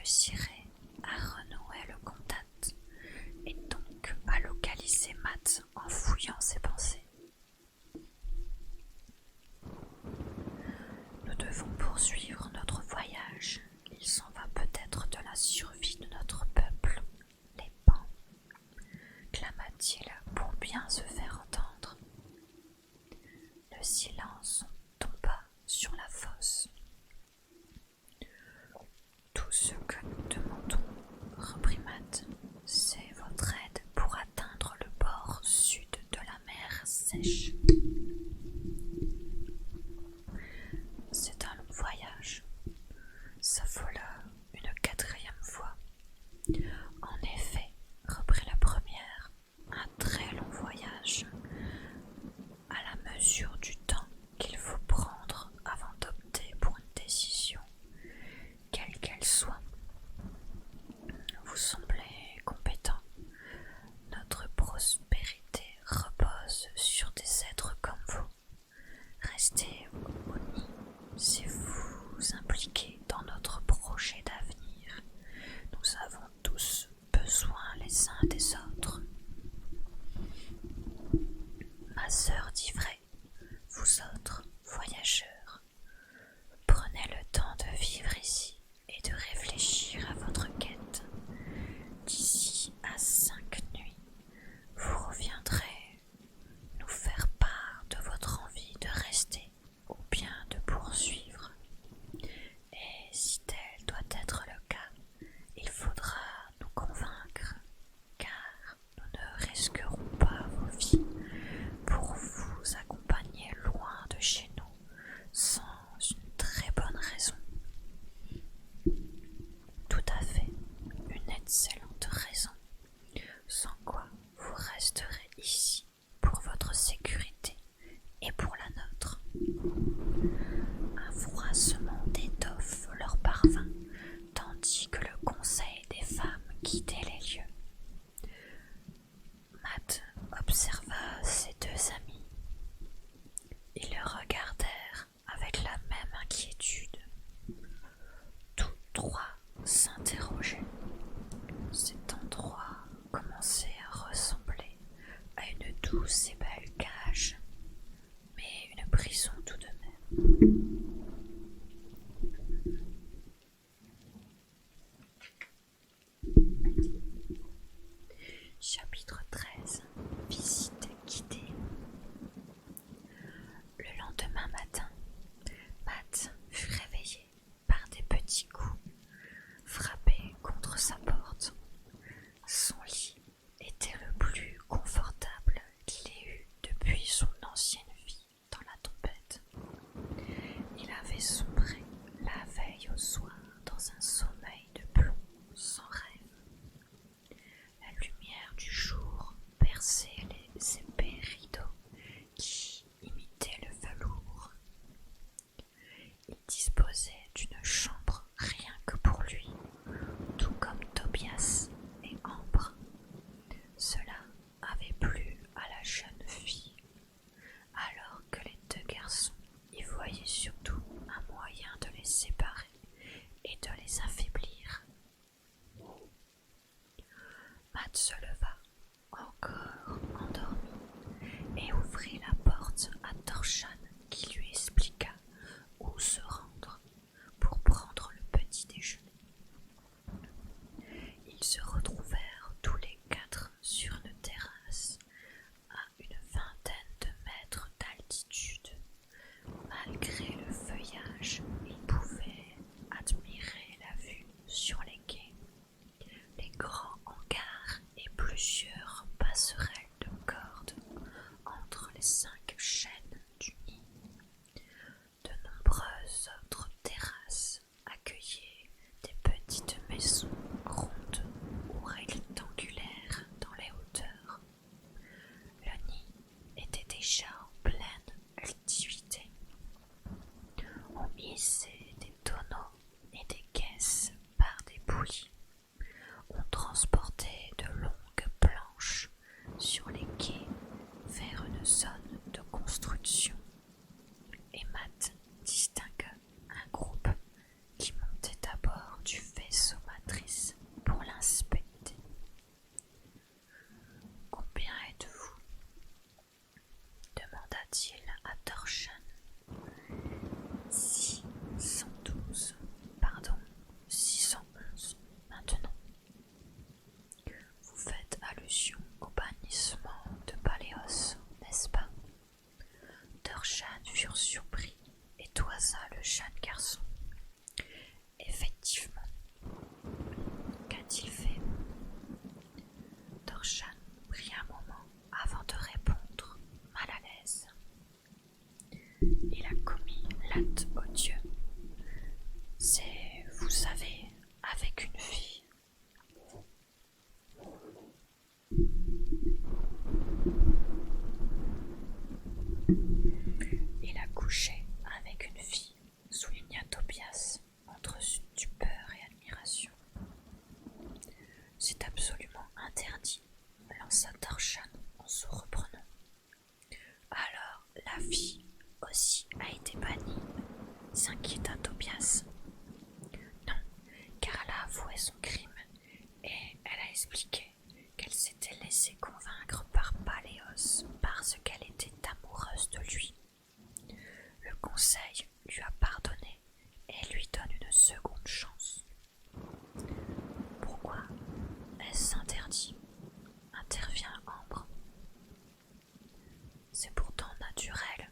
réussirait à renouer le contact et donc à localiser Matt en fouillant ses pensées. Nous devons poursuivre notre voyage. Il s'en va peut-être de la survie de notre peuple, les Pans, clama-t-il pour bien se faire entendre. Le silence tomba sur la fosse. Tout ce que nous demandons, reprit Matt, c'est votre aide pour atteindre le bord sud de la mer sèche. C'est un long voyage, s'affola une quatrième fois. En effet, reprit la première, un très long voyage, à la mesure du temps qu'il faut prendre avant d'opter pour une décision, quelle qu'elle soit. Vous semblez compétent. Notre prospérité repose sur des êtres comme vous. Restez au nid si vous vous impliquez dans notre projet d'avenir. Nous avons tous besoin les uns des autres. Ma sœur dit vrai, vous autres, voyageurs, prenez le temps de vivre ici et de réfléchir à votre quête. D'ici à 5 nuits, vous reviendrez nous faire part de votre envie de rester ou bien de poursuivre. Et si tel doit être le cas, il faudra nous convaincre, car nous ne risquerons pas vos vies pour vous accompagner loin de chez nous sans une très bonne raison. Tout à fait, une excellente raison, sans quoi vous resterez ici pour votre sécurité et pour la nôtre. Un froissement d'étoffe leur parvint, tandis que le conseil des femmes quittait les lieux. Matt observa ses deux amis. Ils le regardèrent avec la même inquiétude. Tous trois s'interrogeaient. Cet endroit commençait à ressembler à une douce et belle cage, mais une prison tout de même. Chapitre 13. Visite guidée. Le lendemain matin, Matt fut réveillé par des petits coups frappés contre sa porte. Son lit était le plus confortable qu'il ait eu depuis son ancienne vie dans la tempête. Il avait sombré la veille au soir dans un sommeil de plomb sans rêve. La lumière du jour perçait les épais rideaux qui imitaient le velours. Il disposait d'une chambre rien que pour lui, tout comme Tobias et Ambre. Cela avait plu à la jeune fille, alors que les deux garçons y voyaient surtout un moyen de les séparer et de les affaiblir. Matt se leva, encore endormi, et ouvrit la porte à Torshan qui lui expliqua où se rendre pour prendre le petit déjeuner. Ils se retrouvèrent tous les quatre sur une terrasse à une vingtaine de mètres d'altitude. Malgré le feuillage, ils pouvaient admirer la vue sur les quais, les grands hangars et plusieurs passerelles de cordes entre les 5 chaînes du nid. De nombreuses autres terrasses accueillaient des petites maisons rondes ou rectangulaires dans les hauteurs. Le nid était déjà en pleine activité. On hissait des tonneaux et des caisses par des poulies. On transportait de longues planches sur les quais vers une zone de construction. Et Matt distingua un groupe qui montait à bord du vaisseau le jeune garçon. Effectivement, qu'a-t-il fait? Dorshan prit un moment avant de répondre, mal à l'aise. Il a commis l'acte odieux. C'est, vous savez, avec une fille. Il a couché avec une fille, souligna Tobias, entre stupeur et admiration. C'est absolument interdit, lança Dorshan en se reprenant. Alors, la fille aussi a été bannie, s'inquiéta Tobias. Non, car elle a avoué son crime et elle a expliqué qu'elle s'était laissée convaincre par Paléos parce qu'elle était amoureuse de lui. Le conseil lui a pardonné et lui donne une seconde chance. Pourquoi est-ce interdit? Intervient Ambre. C'est pourtant naturel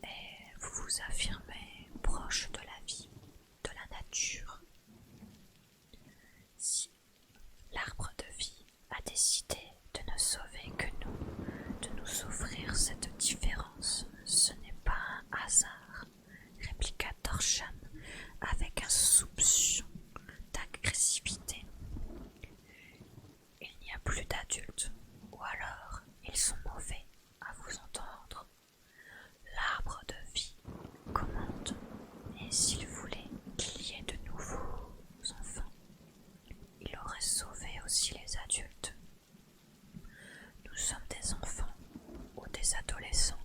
et vous vous affirmez proche de la vie, de la nature. Si l'arbre de vie a décidé de ne sauver que nous, de nous offrir cette différence, ce n'est pas un hasard, répliqua Dorshan avec un soupçon d'agressivité. Il n'y a plus d'adultes, ou alors ils sont mauvais à vous entendre. L'arbre de vie commande, et s'il voulait qu'il y ait de nouveaux enfants, il aurait sauvé aussi les adultes. Nous sommes des enfants ou des adolescents,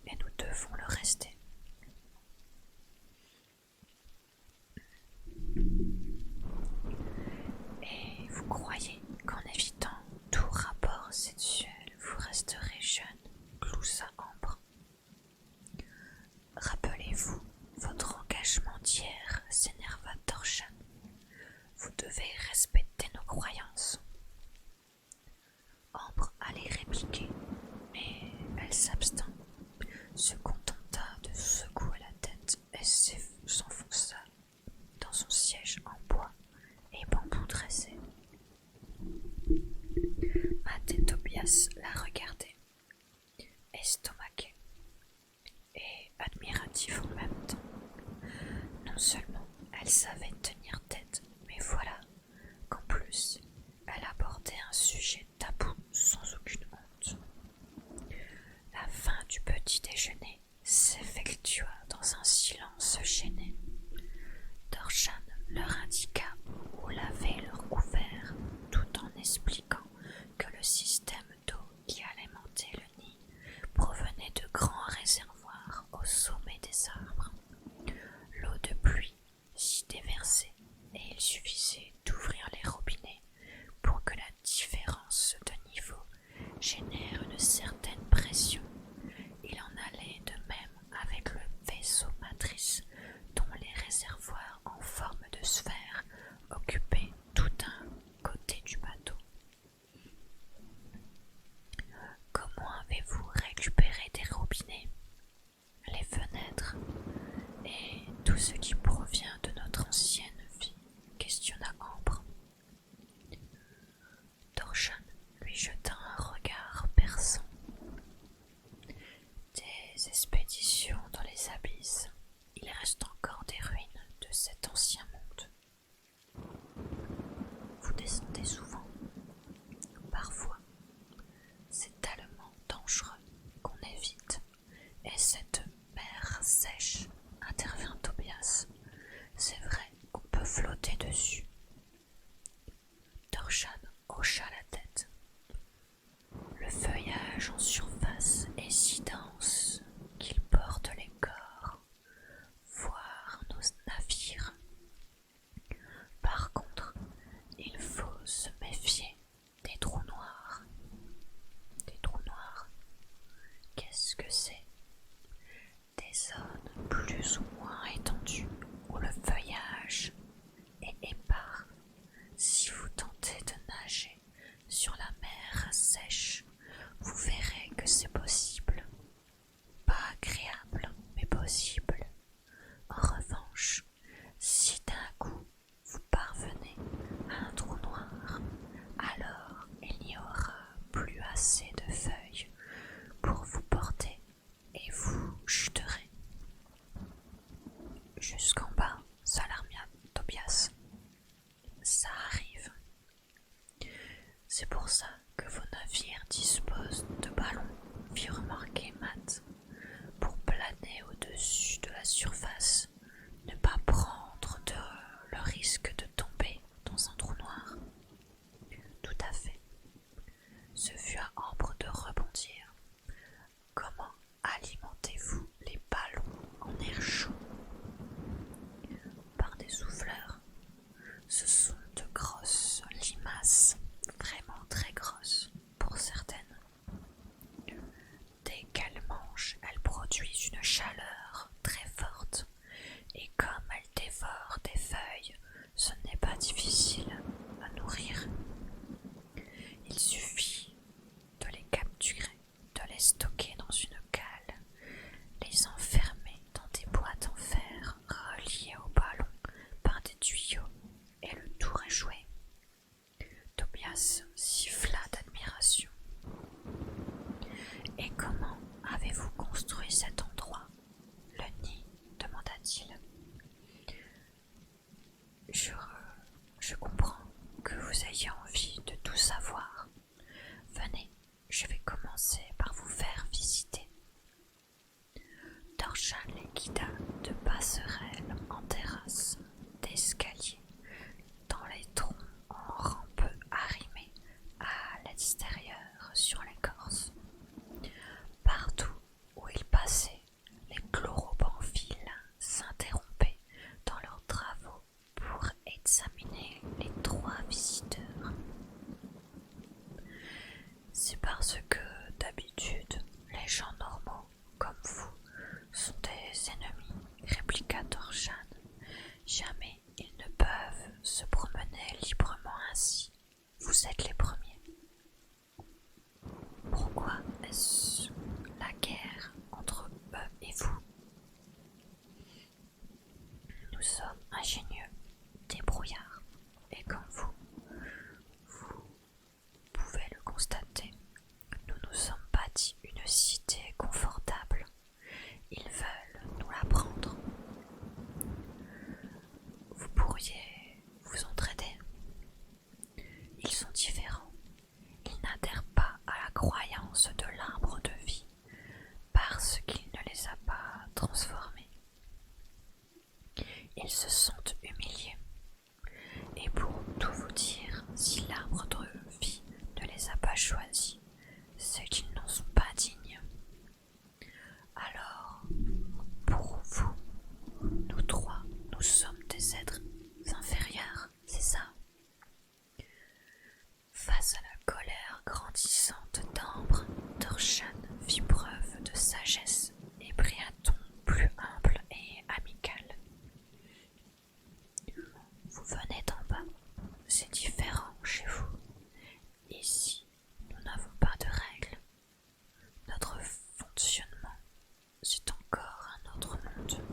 et nous devons le rester. Et vous croyez qu'en évitant tout rapport sexuel, vous resterez jeune, gloussa Ambre. Rappelez-vous votre engagement d'hier, s'énerva Dorshan. Vous devez respecter nos croyances. Ambre allait répliquer, mais elle s'abstint, se contenta de secouer la tête et s'enfonça dans son siège en bois et bambou dressé. Matt et Tobias la regardaient, estomaqués et admiratifs en même temps. Non seulement elle savait tenir tête, mais voilà qu'en plus elle abordait un sujet tabou sans aucune honte. La fin du petit déjeuner s'effectua dans un silence gêné. Dorshan leur indiqua où laver leurs couverts, tout en expliquant que le système d'eau qui alimentait le nid provenait de grands réservoirs au sommet des arbres. L'eau de pluie s'y déversait et il suffisait d'ouvrir les robinets pour que la différence de niveau génère une certaine pression. Il en allait de même avec le vaisseau matrice dont les réservoirs en forme de sphère occupaient tout un côté du bateau. Comment avez-vous récupéré des robinets, les fenêtres et tout ce qui provient de notre ancienne vie? Questionna Ambre. Dorshan lui jeta un regard perçant. Des expéditions dans les abysses. Il reste encore des ruines de cet ancien monde. Vous descendez souvent. Parfois, c'est tellement dangereux qu'on évite. Et cette mer sèche, intervint Tobias. C'est vrai qu'on peut flotter dessus. Dorshan hocha la tête. Le feuillage en surface est si dense qu'il porte les corps, voire nos navires. jusqu'en bas, s'alarma Tobias. Ça arrive. C'est pour ça que vos navires disposent de ballons, fit remarquer Matt, pour planer au-dessus de la surface, ne pas prendre le risque de tomber dans un trou noir. Tout à fait. Ce fut à Ambre de rebondir. Comment alimentez-vous les ballons en air chaud? Par des souffleurs. Ce sont de grosses limaces, vraiment très grosses pour certaines. Dès qu'elles mangent, elles produisent une chaleur très forte, et comme elles dévorent des feuilles, ce n'est pas difficile à nourrir. Il suffit de les capturer, de les stocker dans une cale, les enfermer dans des boîtes en fer reliées au ballon par des tuyaux, et le tour est joué. Tobias siffla d'admiration. Et comment avez-vous construit cet endroit? Le nid, demanda-t-il. Je comprends que vous ayez envie de tout savoir. Venez, je vais commencer par vous faire visiter. Dorshan les guida de passerelles en terrasse, d'escaliers, dans les troncs en rampe arrimés à l'extérieur sur l'écorce. Partout où ils passaient, les chlorophamphiles s'interrompaient dans leurs travaux pour examiner les trois visiteurs. C'est parce que, d'habitude, les gens normaux, comme vous, sont des ennemis, répliqua Dorshan. Jamais ils ne peuvent se promener librement ainsi. Vous êtes les premiers. Pourquoi est-ce la guerre entre eux et vous? Nous sommes ingénieux, débrouillards, et comme vous pouvez le constater, nous nous sommes bâtis une cité confortable. Ils veulent nous la prendre. Vous pourriez vous entraider. Ils sont différents. Ils n'adhèrent pas à la croyance de l'arbre de vie parce qu'il ne les a pas transformés. Ils se sentent humiliés. Et pour tout vous dire, si l'arbre de vie ne les a pas choisis, c'est qu'ils n'en sont pas dignes. Alors, pour vous, nous trois, nous sommes des êtres inférieurs, c'est ça? Face à la colère grandissante d'Ambre, Dorshan fit preuve de sagesse et prit un ton plus humble et amical. Vous venez d'en bas, c'est différent chez vous. Ici, nous n'avons pas de règles. Notre fonctionnement, c'est encore un autre monde.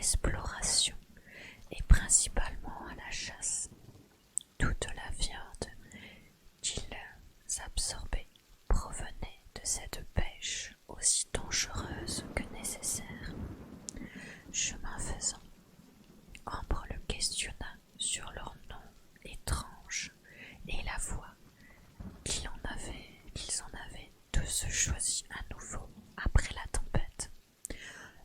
l'exploration et principalement à la chasse. Toute la viande qu'ils absorbaient provenait de cette pêche aussi dangereuse que nécessaire. Chemin faisant, Ambre le questionna sur leur nom étrange et la voix qu'ils en avaient tous choisi à nouveau après la tempête.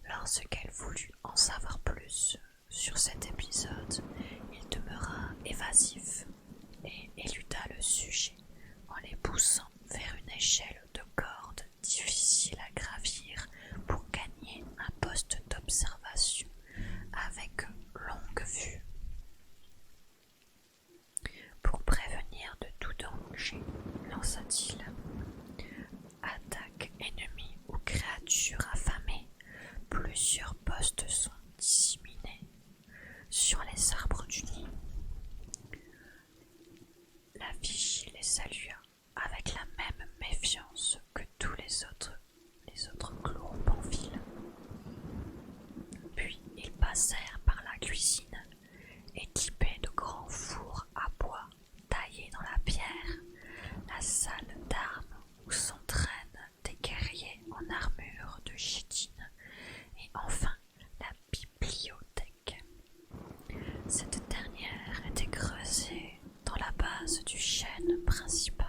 Lorsqu'elle voulut en savoir plus sur cet épisode, il demeura évasif et éluda le sujet en les poussant vers une échelle de corde difficile à gravir pour gagner un poste d'observation avec longue vue. Pour prévenir de tout danger, lança-t-il, attaque ennemie ou créature affamée, plusieurs postes sont disséminés sur les arbres du nid. La vigie les salua avec la même méfiance que tous les autres chloropamphiles. Puis ils passèrent par la cuisine, équipée de grands fours à bois taillés dans la pierre, la salle d'armes où s'entraînent des guerriers en armure de chitine, et enfin la bibliothèque. Cette dernière était creusée dans la base du chêne principal,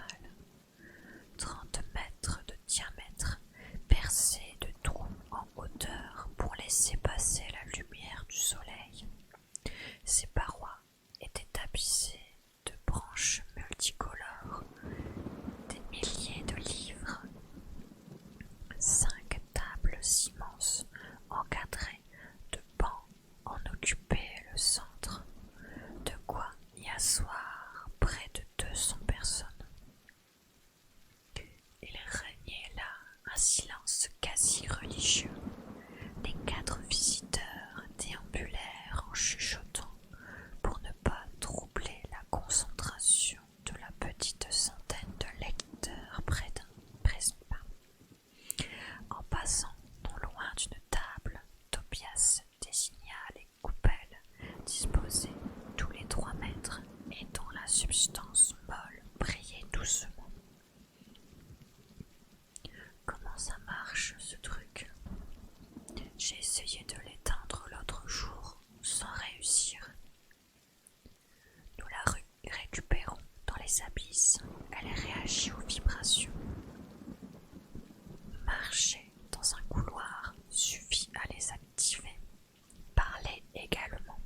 30 mètres de diamètre, percée de trous en hauteur pour laisser passer la lumière du soleil. Ses parois étaient tapissées de branches multicolores, des milliers de livres, 5 tables immenses encadrées de bancs en occupaient le centre, de quoi y asseoir près de 200 personnes. Il régnait là un silence quasi religieux. Les 4 visiteurs déambulèrent en chuchotant pour ne pas troubler la concentration de la petite centaine de lecteurs présents. En passant non loin d'une table, Tobias désigna les coupelles disposées tous les 3 mètres et dont la substance molle brillait doucement. Comment ça marche ce truc? J'ai essayé de l'éteindre l'autre jour sans réussir. Nous la récupérons dans les abysses, elle réagit aux vibrations. Marcher dans un couloir suffit à les activer. Parler également.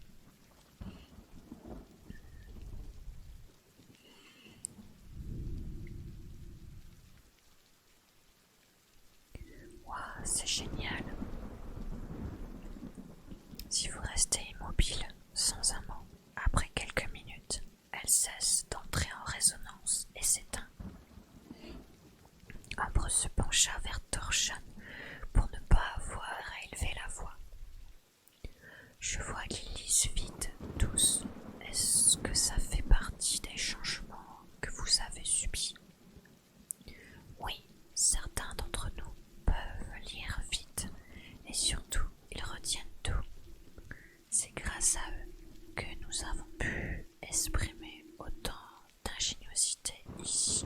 Waouh, c'est génial. Si vous restez immobile, sans un mot, après quelques minutes, elle cesse d'entrer en résonance et s'éteint. Ambre se pencha vers Thorshan pour ne pas avoir à élever la voix. Je vois qu'ils lisent vite, tous. Est-ce que ça fait partie des changements que vous avez subis? Oui, certains d'entre nous peuvent lire vite et surtout ils retiennent tout. C'est grâce à eux que nous avons pu exprimer autant d'ingéniosité ici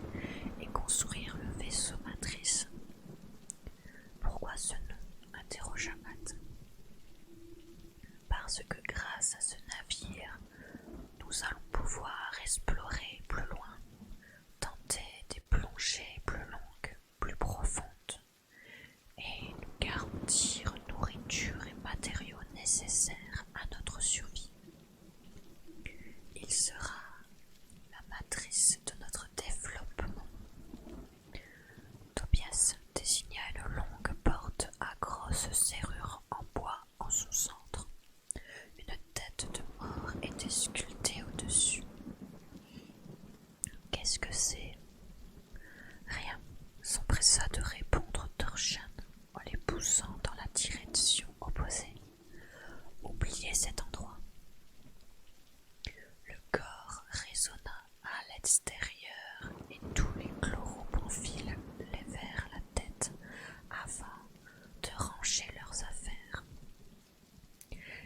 et construire le vaisseau matrice. Pourquoi ce nom? Interrogea Matt. Parce que grâce à ce navire, nous allons pouvoir explorer plus loin, tenter des plongées plus longues, plus profondes, et nous garantir nourriture et matériaux nécessaires à notre survie. Il sera la matrice de notre développement. Tobias désigna une longue porte à grosse serrure en bois en son centre.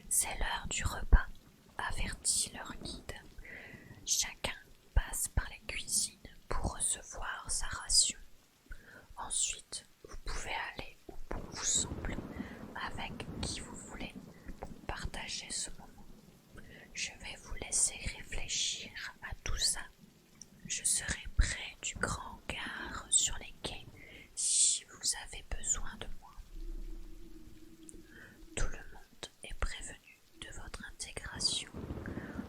C'est l'heure du repas, avertit leur guide. Chacun passe par les cuisines pour recevoir sa ration. Ensuite, vous pouvez aller où bon vous semble, avec qui vous voulez, pour partager ce moment. Je vais vous laisser réfléchir à tout ça. Je serai près du grand hangar sur les quais si vous avez besoin de moi. Tout le monde est prévenu de votre intégration.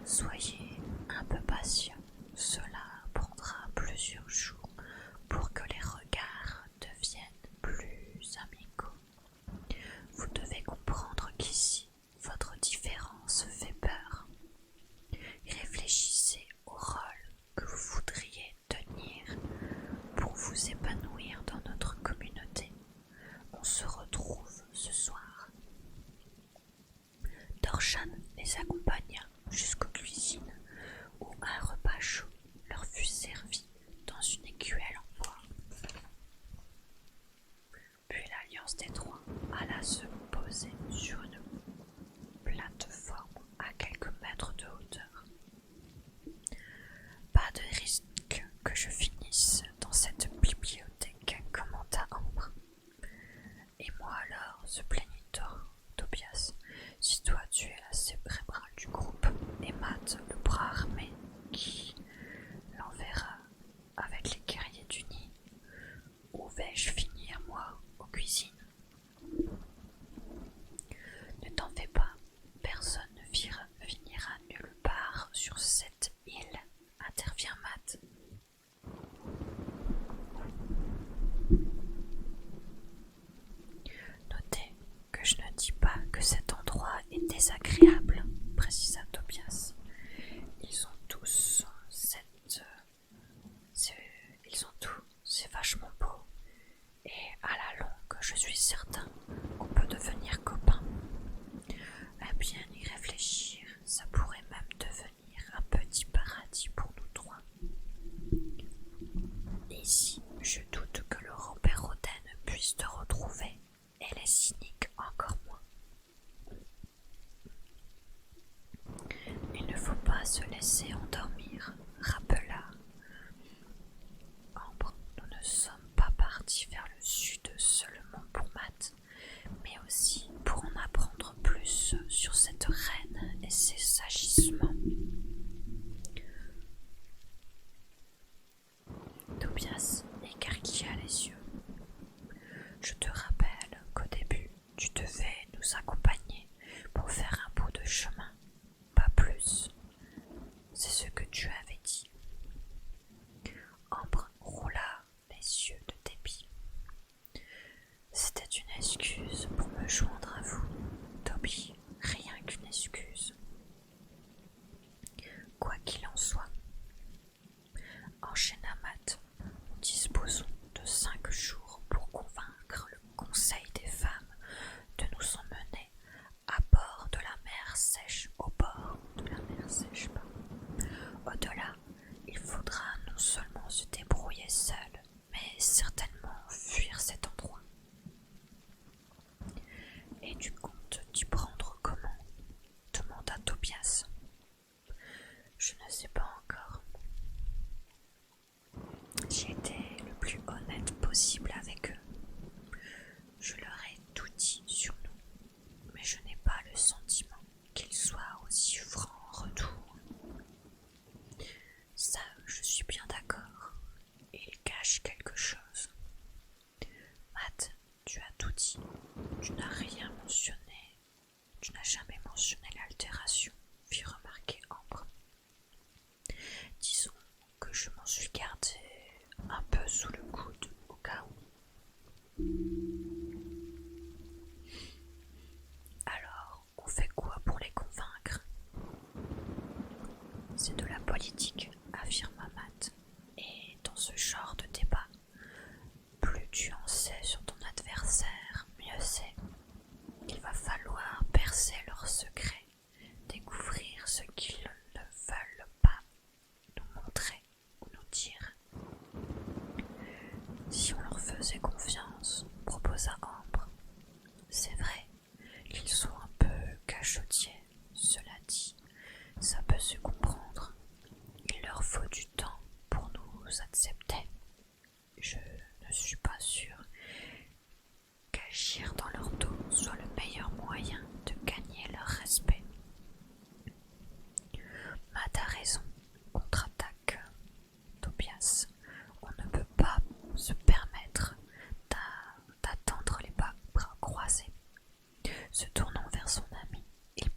Soyez un peu patient, cela prendra plusieurs jours pour que les regards deviennent plus amicaux. Vous devez comprendre qu'ici, votre différence fait peur. Réfléchissez au rôle que vous voudriez tenir pour vous épanouir dans notre communauté. On se retrouve ce soir. Dorshan les accompagna jusqu'aux cuisines où un repas chaud leur fut servi dans une écuelle en bois. Puis l'Alliance des Trois alla se poser sur une plateforme à quelques mètres de hauteur. Pas de risque que je finisse dans cette bibliothèque, commenta Ambre. Et moi alors, se plaignit Tobias, si toi tu es la cérébrale du groupe et Matt le bras armé qui l'enverra avec les guerriers du nid, où vais-je finir moi aux cuisines? Ne t'en fais pas, personne ne finira nulle part sur cette île, intervient Matt. Notez que je ne dis pas que cet endroit est désagréable, précisa Tobias. Ils ont tous c'est vachement beau, et à la longue, je suis certain qu'on peut devenir copains. À bien y réfléchir, ça pourrait même devenir un petit paradis pour nous trois. Ici, je doute que le Robert Roden puisse te retrouver, et les cyniques encore moins. Il ne faut pas se laisser endormir, rappela Ambre. Nous ne sommes pas partis vers le sud seulement pour Matt, mais aussi pour en apprendre plus sur cette reine et ses agissements. Tobias écarquilla les yeux. Je te rappelle qu'au début, tu devais nous accompagner pour faire un bout de chemin, pas plus. C'est ce cachotiers, cela dit, ça peut se comprendre. Il leur faut du temps pour nous accepter. Je ne suis pas sûre qu'agir dans leur dos soit le meilleur moyen de gagner leur respect. Matt a raison, contre-attaque Tobias. On ne peut pas se permettre d'attendre les bras croisés. Se tournant vers son ami, il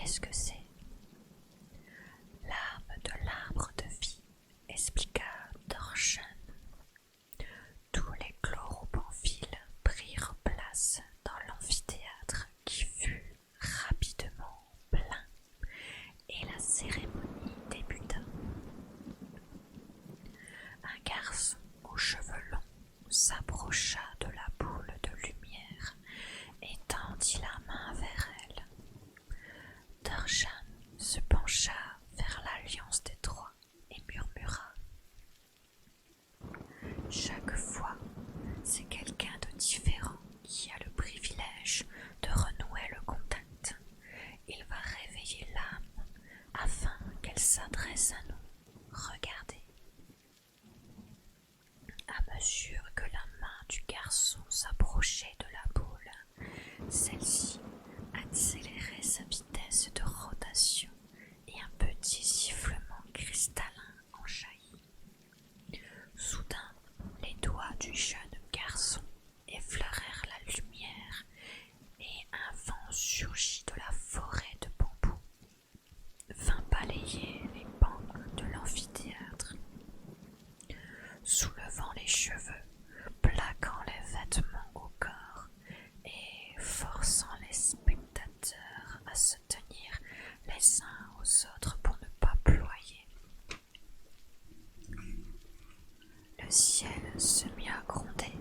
qu'est-ce que c'est? L'âme de l'arbre de vie, expliqua Dorchan. Tous les chloropemphiles prirent place dans l'amphithéâtre qui fut rapidement plein et la cérémonie débuta. Un garçon aux cheveux longs s'approcha de la boule de lumière et tendit la main vers elle. Dorchan se pencha vers l'alliance des trois et murmura: chaque fois, c'est quelqu'un de différent qui a le privilège de renouer le contact. Il va réveiller l'âme afin qu'elle s'adresse à nous. Regardez. À mesure que la main du garçon s'approchait de la boule, celle-ci accélérait sa vitesse de rotation et un petit sifflement cristallin en jaillit. Soudain, les doigts du jeune garçon effleurèrent la lumière et un vent surgit de la forêt de bambous, vint balayer les bancs de l'amphithéâtre, soulevant les cheveux, plaquant les vêtements au corps et forçant les spectateurs à se tenir les uns aux autres pour ne pas ployer. Le ciel se mit à gronder,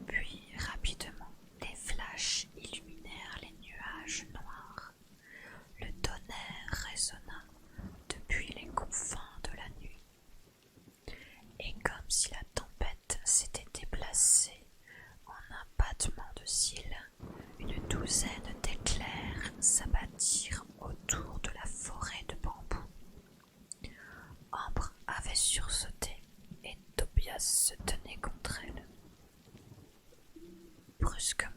puis rapidement des flashs illuminèrent les nuages noirs. Le tonnerre résonna depuis les confins de la nuit, et comme si la tempête s'était déplacée en un battement de cils, une douzaine d'éclairs s'abattirent autour de la forêt de bambous. Ambre avait sursauté et Tobias se tenait contre elle. Brusquement,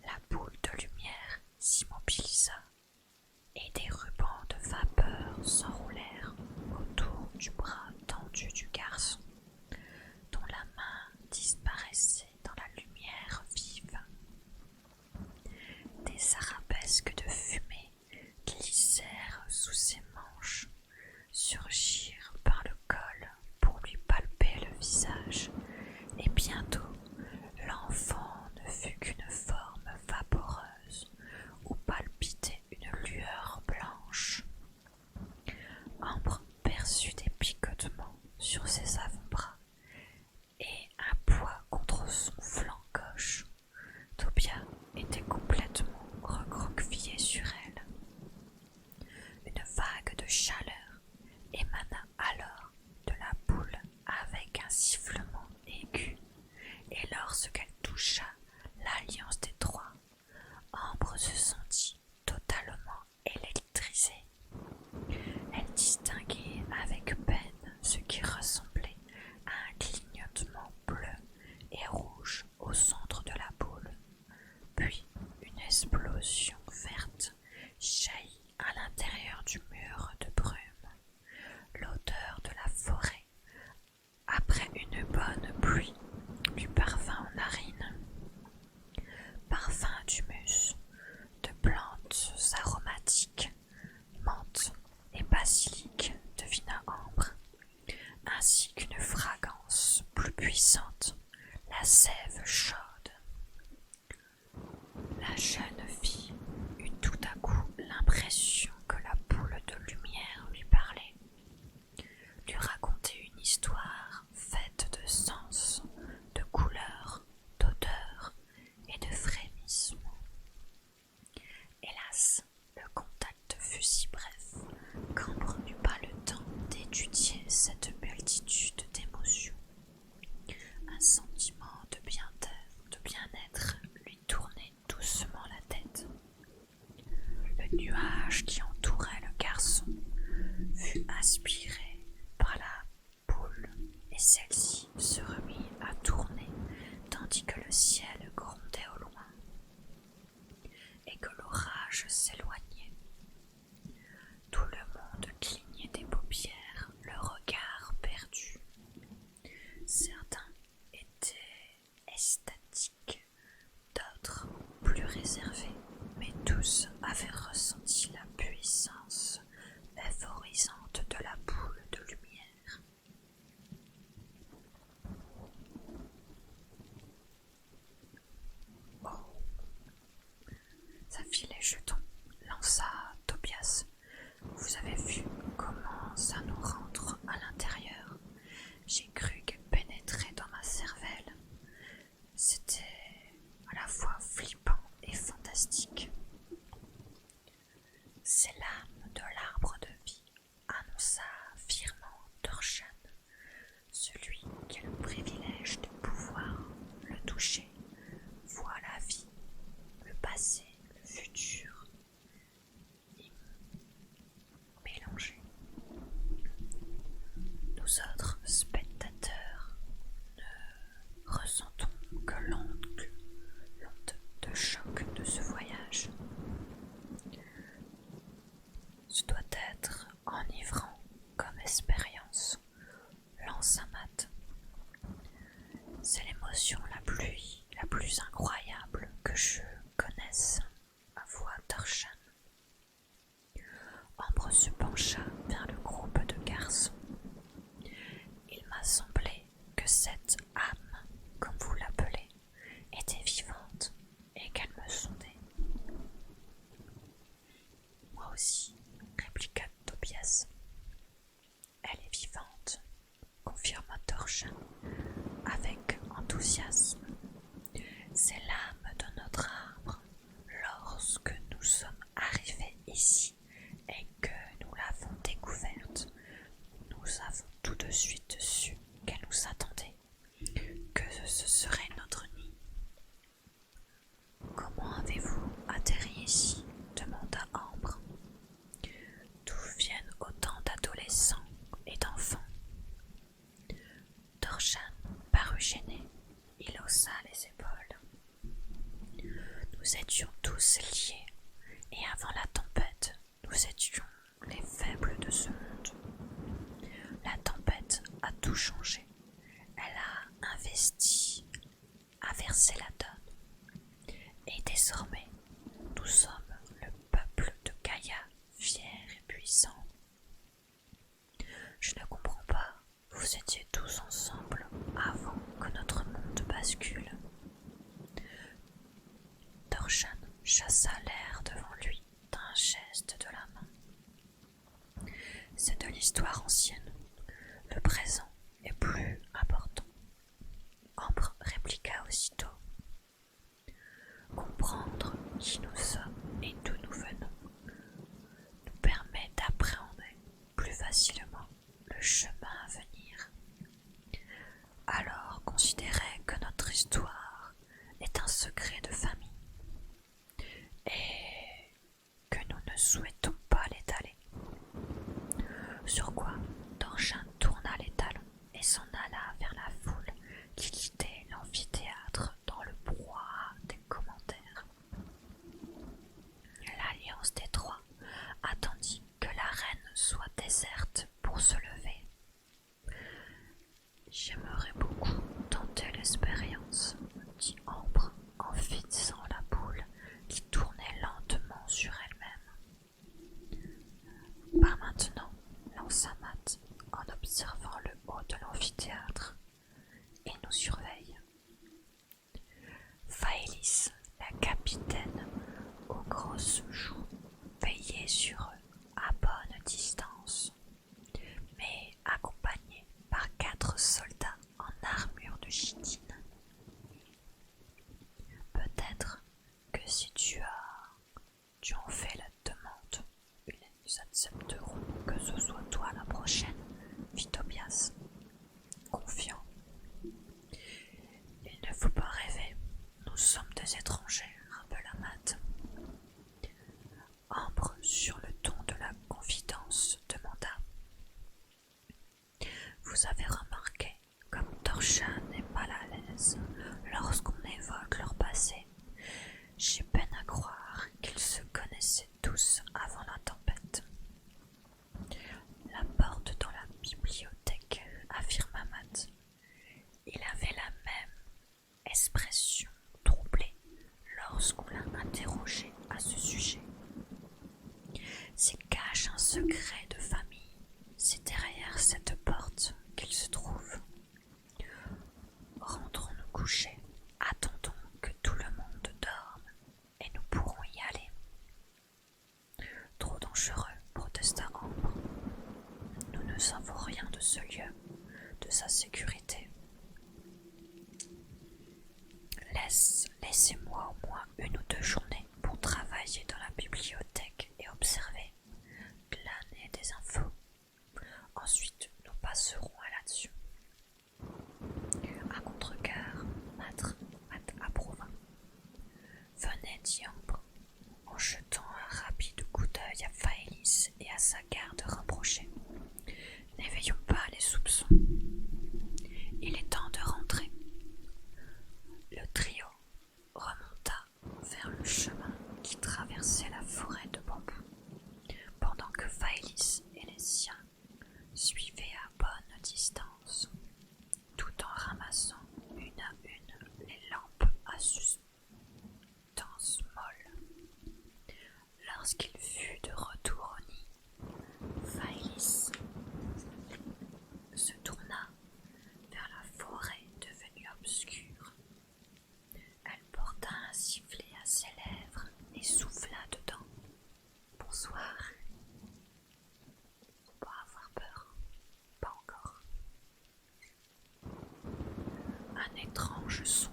la boule de lumière s'immobilisa et des rubans de vapeur s'enroulèrent autour du bras tendu du garçon, dont la main disparaissait dans la lumière vive. Des arabesques de fumée glissèrent sous ses manches, surgirent par le col pour lui palper le visage, et bientôt l'enfant ne fut qu'une forme vaporeuse où palpitait une lueur blanche. Ambre perçut des picotements sur ses avant-bras et un poids contre son flanc gauche. Tobias était complètement recroquevillé sur elle. Une vague de chaleur émana alors de la boule avec un sifflement aigu, et lorsqu'elle toucha l'alliance des trois, Ambre se sentit totalement électrisée. Elle distinguait avec peine ce qui ressemblait à un clignotement bleu et rouge au centre de la boule, puis une explosion verte jaillit à l'intérieur du mur de brume. L'odeur de la forêt, après une bonne pluie, lui parvint aux narines. Parfum d'humus, de plantes aromatiques, menthe et basilic, devina Ambre, ainsi qu'une fragrance plus puissante, la sève chaude. La jeune fille eut tout à coup l'impression que la boule de lumière lui parlait, lui racontait une histoire faite de sens, de couleurs, d'odeurs et de frémissements. Hélas, le contact fut si bref qu'Ambre n'eut pas le temps d'étudier cette multitude d'émotions. Un sentiment de bien-être lui tournait doucement la tête. Le nuage qui entourait le garçon fut aspiré par la boule et celle-ci se remit à tourner tandis que le ciel grondait au loin et que l'orage s'éloignait. Tout le monde clignait des paupières, le regard perdu. Certains étaient extatiques, d'autres plus réservés, mais tous avait ressenti la puissance euphorisante de la boule de lumière. Oh, ça fit les jetons, lança Tobias. Vous avez vu comment ça nous rentre à l'intérieur? J'ai cru qu'elle pénétrait dans ma cervelle. C'était à la fois flippant et fantastique. C'est l'âme de l'arbre de vie, annonça fièrement Dorshan, celui qui a le privilège de pouvoir le toucher, voit la vie, le passé, le futur, et mélanger. Nous autres spectateurs ne ressentons que l'onde de choc de ce voyage. Ce doit être enivrant comme expérience, lança Matt. C'est l'émotion la plus incroyable que je connaisse, avoua Dorshan. Ambre se pencha vers le groupe de garçons. Il m'a semblé que cette âme, comme vous l'appelez, était vivante et qu'elle me sondait. Moi aussi, répliqua Tobias. Elle est vivante, confirma Dorshan avec enthousiasme. C'est l'âme de notre arbre. Lorsque nous sommes arrivés ici et que nous l'avons découverte, nous avons tout de suite su qu'elle nous attendait, que ce serait notre nid. Comment avez-vous atterri ici? Demanda Ambre. D'où viennent autant d'adolescents et d'enfants? Dorshan parut gêné. Il haussa les épaules. Nous étions tous liés, et avant la tempête, nous étions les faibles de ce monde. La tempête a tout changé. Elle a inversé la donne. Et désormais, nous sommes le peuple de Gaïa, fier et puissant. Je ne comprends pas, vous étiez tous ensemble avant que notre monde bascule. Dorshan chassa l'air devant lui d'un geste de la main. C'est de l'histoire ancienne. Le présent est plus important. Ambre répliqua aussitôt. Comprendre qui nous sommes et d'où nous venons nous permet d'appréhender plus facilement le chemin à venir. Alors considérez que notre histoire est un secret de famille et que nous ne souhaitons pas l'étaler. Sur quoi Dorshan tourna les talons et s'en alla vers la foule qui quittait l'amphithéâtre dans le brouhaha des commentaires. L'alliance des trois attendit que l'arène soit déserte pour se lever. J'aimerais beaucoup tenter l'expérience, dit Ambre en fixant la boule qui tournait lentement sur elle-même. Pas maintenant, lança Matt en observant le haut de l'amphithéâtre. Et nous surveille. Faélis, la capitaine, aux grosses joues, veillait sur eux à bonne distance, mais accompagnée par 4 soldats en armure de chitine. Peut-être que si tu en fais la demande, ils accepteront que ce soit toi la prochaine, fit Tobias, confiant. Il ne faut pas rêver, nous sommes des étrangers, rappela Matt. Ambre, sur le ton de la confidence, demanda. Vous avez remarqué comme Dorshan est mal à l'aise lorsqu'on évoque leur passé. J'ai peine à croire qu'ils se connaissaient tous avant la tempête. La porte dans la bibliothèque, affirma Matt. Il avait la même expression troublée dangereux, protesta Ambre. Nous ne savons rien de ce lieu, de sa sécurité. Laissez-moi au moins 1 ou 2 journées pour travailler dans la bibliothèque et observer, glaner des infos. Ensuite, nous passerons à l'action. À contre-cœur, Matt approuva. Venez, dit Ambre, en jetant un rapide coup d'œil à Faélis et à sa garde rapprochée. N'éveillons pas les soupçons. Il est temps de rentrer. Le trio remonta vers le chemin qui traversait la forêt de bambous, pendant que Faélis et les siens suivaient à bonne distance, tout en ramassant une à une les lampes à substance molle. Lorsqu'il fut de retour au nid, Faélis se tourna vers la forêt devenue obscure. Elle porta un sifflet à ses lèvres et souffla dedans. Bonsoir. Faut pas avoir peur. Pas encore. Un étrange son